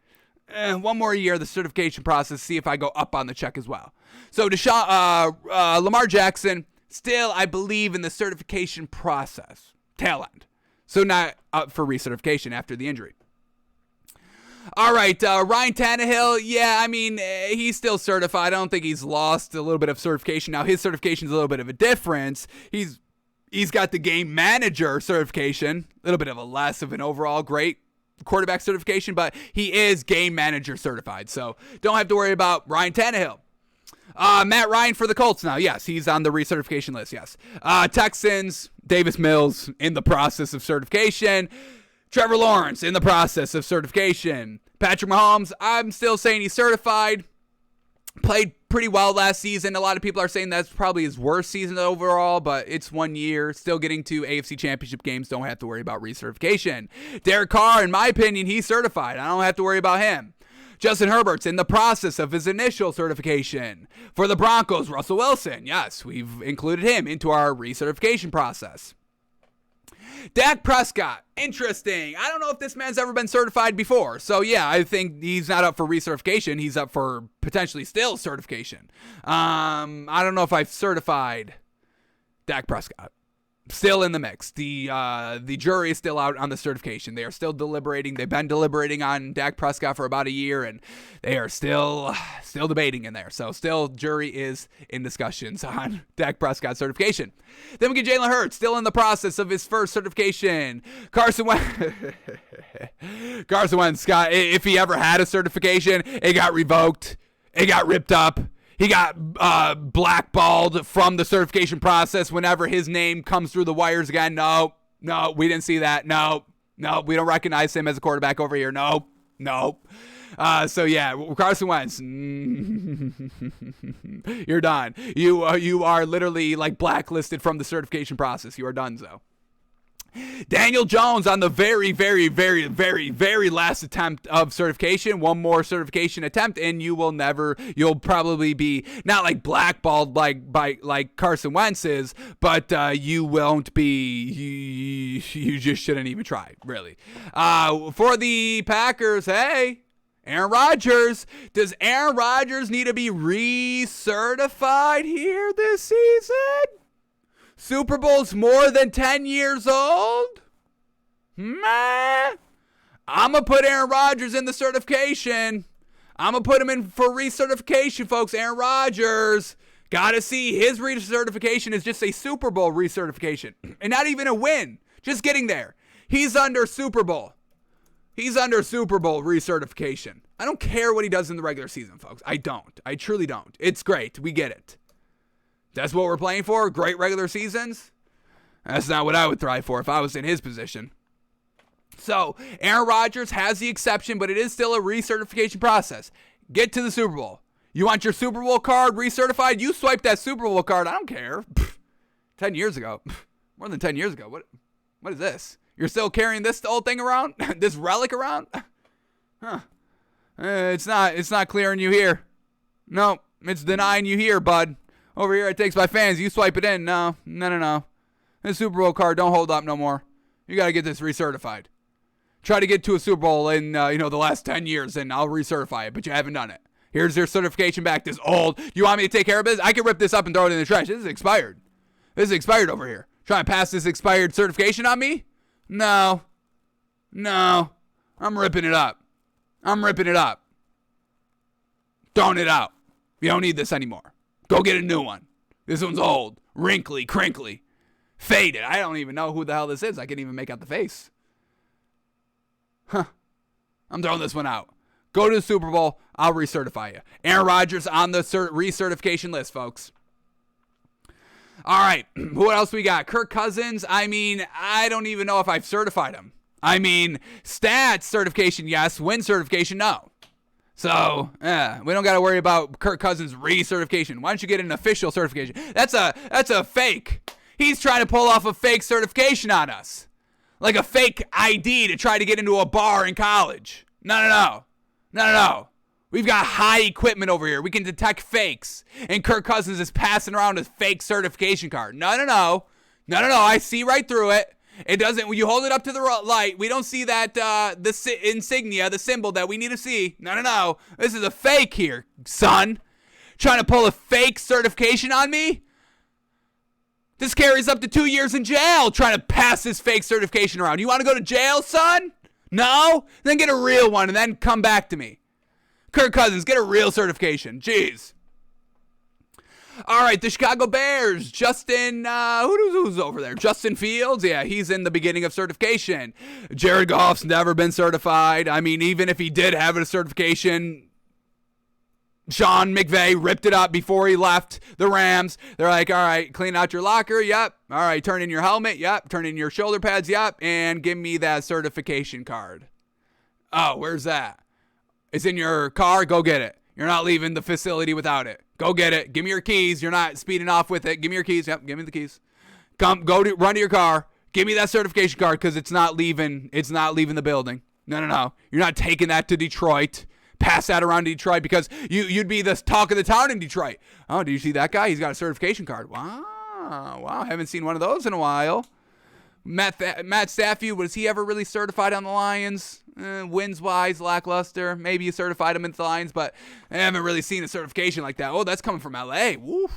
One more year of the certification process. See if I go up on the check as well. So Lamar Jackson, still, I believe, in the certification process. Tail end. So not up for recertification after the injury. All right, Ryan Tannehill, yeah, I mean, he's still certified. I don't think he's lost a little bit of certification. Now, his certification is a little bit of a difference. He's got the game manager certification, a little bit of a less of an overall great quarterback certification, but he is game manager certified, so don't have to worry about Ryan Tannehill. Matt Ryan for the Colts now. Yes, he's on the recertification list, yes. Texans, Davis Mills in the process of certification. Trevor Lawrence in the process of certification. Patrick Mahomes, I'm still saying he's certified. Played pretty well last season. A lot of people are saying that's probably his worst season overall, but it's 1 year. Still getting to AFC Championship games. Don't have to worry about recertification. Derek Carr, in my opinion, he's certified. I don't have to worry about him. Justin Herbert's in the process of his initial certification. For the Broncos, Russell Wilson. Yes, we've included him into our recertification process. Dak Prescott, interesting. I don't know if this man's ever been certified before. So, yeah, I think he's not up for recertification. He's up for potentially still certification. I don't know if I've certified Dak Prescott. Still in the mix. The jury is still out on the certification. They are still deliberating. They've been deliberating on Dak Prescott for about a year, and they are still debating in there. So still jury is in discussions on Dak Prescott certification. Then we get Jalen Hurts, still in the process of his first certification. Carson Wentz, Scott, if he ever had a certification, it got revoked. It got ripped up. He got blackballed from the certification process whenever his name comes through the wires again. No, we didn't see that. No, we don't recognize him as a quarterback over here. No. So yeah, Carson Wentz, you're done. You are literally like blacklisted from the certification process. You are done, so. Daniel Jones on the very, very, very, very, very last attempt of certification. One more certification attempt, and you'll probably be not like blackballed like Carson Wentz is, but you won't be. You just shouldn't even try, really. For the Packers, hey, Aaron Rodgers. Does Aaron Rodgers need to be recertified here this season? Super Bowl's more than 10 years old? I'm going to put Aaron Rodgers in the certification. I'm going to put him in for recertification, folks. Aaron Rodgers. Got to see his recertification is just a Super Bowl recertification. And not even a win. Just getting there. He's under Super Bowl. He's under Super Bowl recertification. I don't care what he does in the regular season, folks. I don't. I truly don't. It's great. We get it. That's what we're playing for? Great regular seasons? That's not what I would thrive for if I was in his position. So, Aaron Rodgers has the exception, but it is still a recertification process. Get to the Super Bowl. You want your Super Bowl card recertified? You swipe that Super Bowl card. I don't care. 10 years ago. More than 10 years ago. What is this? You're still carrying this old thing around? This relic around? Huh. It's not clearing you here. No, it's denying you here, bud. Over here, it takes by fans. You swipe it in. No. This Super Bowl card don't hold up no more. You got to get this recertified. Try to get to a Super Bowl in the last 10 years, and I'll recertify it, but you haven't done it. Here's your certification back. This old. You want me to take care of this? I can rip this up and throw it in the trash. This is expired. This is expired over here. Trying to pass this expired certification on me? No. I'm ripping it up. Throwing it out. You don't need this anymore. Go get a new one. This one's old, wrinkly, crinkly, faded. I don't even know who the hell this is. I can't even make out the face. I'm throwing this one out. Go to the Super Bowl. I'll recertify you. Aaron Rodgers on the recertification list, folks. All right, what else we got? Kirk Cousins, I mean, I don't even know if I've certified him. I mean, stats certification, yes. Win certification, no. So, we don't got to worry about Kirk Cousins recertification. Why don't you get an official certification? That's a fake. He's trying to pull off a fake certification on us. Like a fake ID to try to get into a bar in college. No. We've got high equipment over here. We can detect fakes. And Kirk Cousins is passing around a fake certification card. No. I see right through it. It doesn't, when you hold it up to the light, we don't see that, the insignia, the symbol that we need to see. No. This is a fake here, son. Trying to pull a fake certification on me? This carries up to 2 years in jail trying to pass this fake certification around. You want to go to jail, son? No? Then get a real one and then come back to me. Kirk Cousins, get a real certification. Jeez. All right, the Chicago Bears. Justin, who's over there? Justin Fields? Yeah, he's in the beginning of certification. Jared Goff's never been certified. I mean, even if he did have a certification, Sean McVay ripped it up before he left the Rams. They're like, all right, clean out your locker. Yep. All right, turn in your helmet. Yep. Turn in your shoulder pads. Yep. And give me that certification card. Oh, where's that? It's in your car. Go get it. You're not leaving the facility without it. Go get it. Give me your keys. You're not speeding off with it. Give me your keys. Yep. Give me the keys. Run to your car. Give me that certification card because it's not leaving the building. No. You're not taking that to Detroit. Pass that around to Detroit because you'd be the talk of the town in Detroit. Oh, do you see that guy? He's got a certification card. Wow. Haven't seen one of those in a while. Matt Stafford, was he ever really certified on the Lions? Wins-wise, lackluster. Maybe you certified him into the Lions, but I haven't really seen a certification like that. Oh, that's coming from L.A. Woof.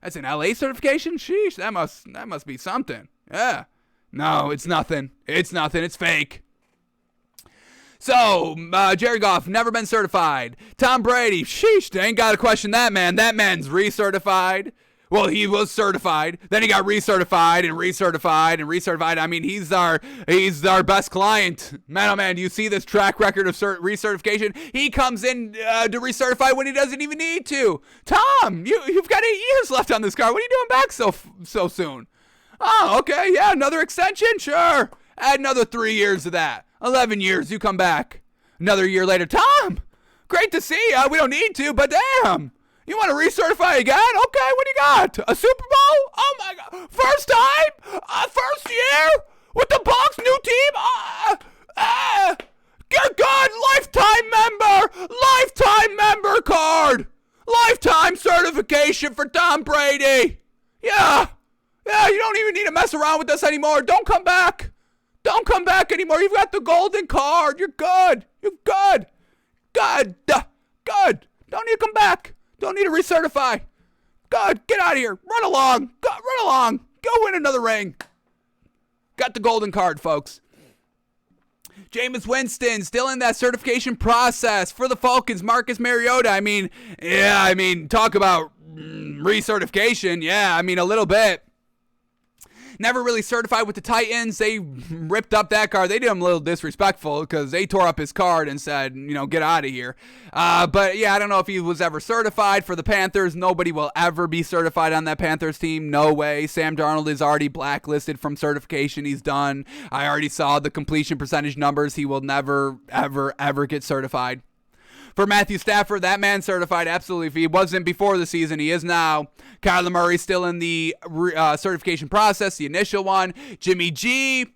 That's an L.A. certification? Sheesh, that must be something. Yeah. No, it's nothing. It's fake. So, Jared Goff, never been certified. Tom Brady, sheesh, they ain't got to question that man. That man's recertified. Well, he was certified. Then he got recertified and recertified and recertified. I mean, he's our best client. Man, oh man, do you see this track record of recertification? He comes in to recertify when he doesn't even need to. Tom, you've got 8 years left on this car. What are you doing back so soon? Oh, okay, yeah, another extension? Sure. Add another 3 years to that. 11 years, you come back. Another year later, Tom, great to see you. We don't need to, but damn. You want to recertify again? Okay, what do you got? A Super Bowl? Oh my God. First time? First year? With the Bucs, new team? Get good. Lifetime member card. Lifetime certification for Tom Brady. Yeah, you don't even need to mess around with us anymore. Don't come back. Don't come back anymore. You've got the golden card. You're good. Good. Don't need to come back. Don't need to recertify. God, get out of here. Run along. Go win another ring. Got the golden card, folks. Jameis Winston still in that certification process for the Falcons. Marcus Mariota. I mean, talk about recertification. Yeah, a little bit. Never really certified with the Titans. They ripped up that card. They did him a little disrespectful because they tore up his card and said, get out of here. But yeah, I don't know if he was ever certified for the Panthers. Nobody will ever be certified on that Panthers team. No way. Sam Darnold is already blacklisted from certification. He's done. I already saw the completion percentage numbers. He will never, ever get certified. For Matthew Stafford, that man certified absolutely. If he wasn't before the season, he is now. Kyler Murray still in the certification process, the initial one. Jimmy G,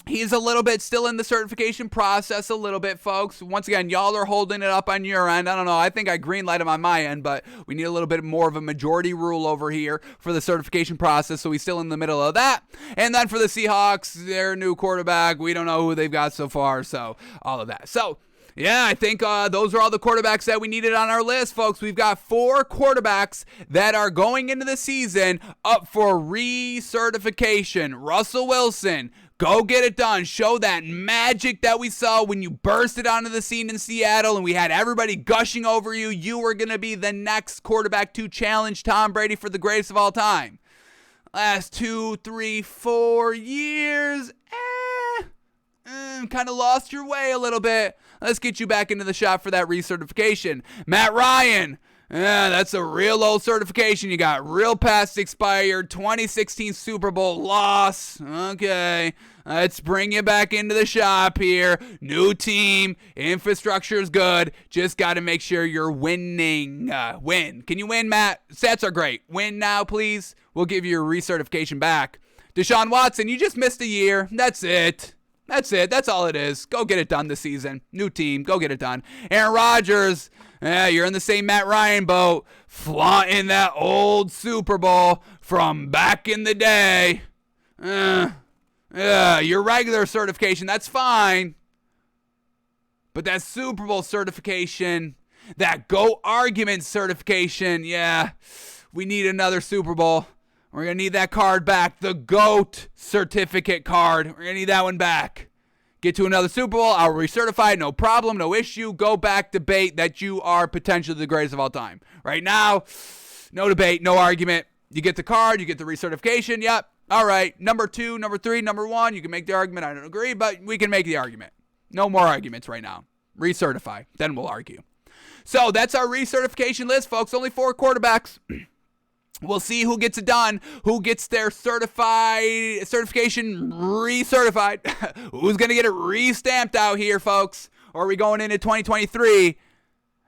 he's a little bit still in the certification process a little bit, folks. Once again, y'all are holding it up on your end. I don't know. I think I greenlight him on my end, but we need a little bit more of a majority rule over here for the certification process, so he's still in the middle of that. And then for the Seahawks, their new quarterback, we don't know who they've got so far, so all of that. So, yeah, I think those are all the quarterbacks that we needed on our list, folks. We've got 4 quarterbacks that are going into the season up for recertification. Russell Wilson, go get it done. Show that magic that we saw when you bursted onto the scene in Seattle and we had everybody gushing over you. You were going to be the next quarterback to challenge Tom Brady for the greatest of all time. Last 2, 3, 4 years, kind of lost your way a little bit. Let's get you back into the shot for that recertification. Matt Ryan. Yeah, that's a real old certification. You got real past expired 2016 Super Bowl loss. Okay, let's bring you back into the shop here. New team, infrastructure is good. Just got to make sure you're winning. Win. Can you win, Matt? Stats are great. Win now, please. We'll give you your recertification back. Deshaun Watson, you just missed a year. That's it. That's it. That's all it is. Go get it done this season. New team. Go get it done. Aaron Rodgers. Yeah, you're in the same Matt Ryan boat, flaunting that old Super Bowl from back in the day. Yeah, your regular certification, that's fine. But that Super Bowl certification, that GOAT argument certification, yeah, we need another Super Bowl. We're going to need that card back, the GOAT certificate card. We're going to need that one back. Get to another Super Bowl, I'll recertify, no problem, no issue. Go back, debate that you are potentially the greatest of all time. Right now, no debate, no argument. You get the card, you get the recertification, yep. All right, number 2, number 3, number 1, you can make the argument. I don't agree, but we can make the argument. No more arguments right now. Recertify, then we'll argue. So that's our recertification list, folks. Only 4 quarterbacks. We'll see who gets it done, who gets their certification recertified, who's going to get it re-stamped out here, folks, or are we going into 2023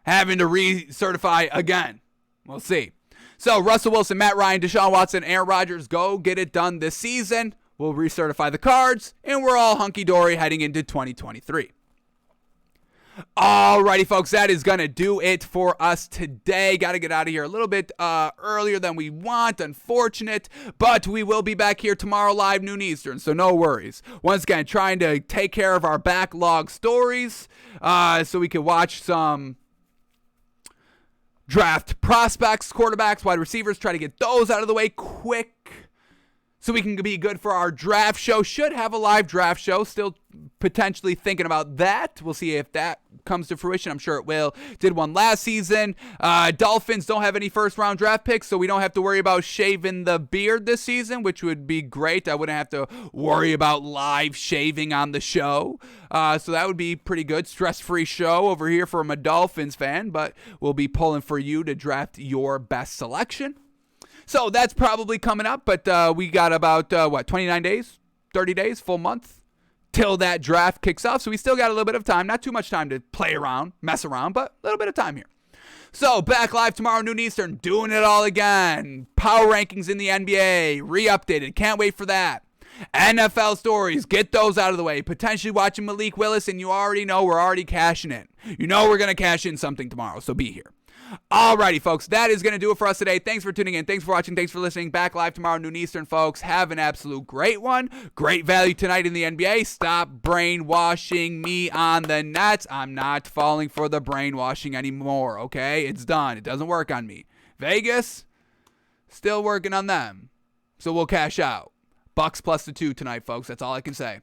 having to recertify again? We'll see. So Russell Wilson, Matt Ryan, Deshaun Watson, Aaron Rodgers, go get it done this season. We'll recertify the cards, and we're all hunky-dory heading into 2023. Alrighty, folks, that is going to do it for us today. Got to get out of here a little bit earlier than we want. Unfortunate, but we will be back here tomorrow live noon Eastern, so no worries. Once again, trying to take care of our backlog stories so we can watch some draft prospects, quarterbacks, wide receivers, try to get those out of the way quick so we can be good for our draft show. Should have a live draft show. Still potentially thinking about that. We'll see if that comes to fruition. I'm sure it will. Did one last season. Dolphins don't have any first-round draft picks, so we don't have to worry about shaving the beard this season, which would be great. I wouldn't have to worry about live shaving on the show. So that would be pretty good. Stress-free show over here from a Dolphins fan, but we'll be pulling for you to draft your best selection. So that's probably coming up, but we got about, 29 days, 30 days, full month, till that draft kicks off. So we still got a little bit of time, not too much time to play around, mess around, but a little bit of time here. So back live tomorrow, noon Eastern, doing it all again. Power rankings in the NBA, re-updated, can't wait for that. NFL stories, get those out of the way. Potentially watching Malik Willis, and you already know we're already cashing in. You know we're going to cash in something tomorrow, so be here. Alrighty, folks, that is going to do it for us today. Thanks for tuning in. Thanks for watching. Thanks for listening. Back live tomorrow, noon Eastern, folks. Have an absolute great one. Great value tonight in the NBA. Stop brainwashing me on the Nets. I'm not falling for the brainwashing anymore, okay? It's done. It doesn't work on me. Vegas, still working on them. So we'll cash out. Bucs plus the 2 tonight, folks. That's all I can say.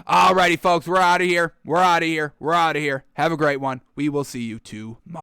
Alrighty, folks, we're out of here. We're out of here. We're out of here. Have a great one. We will see you tomorrow.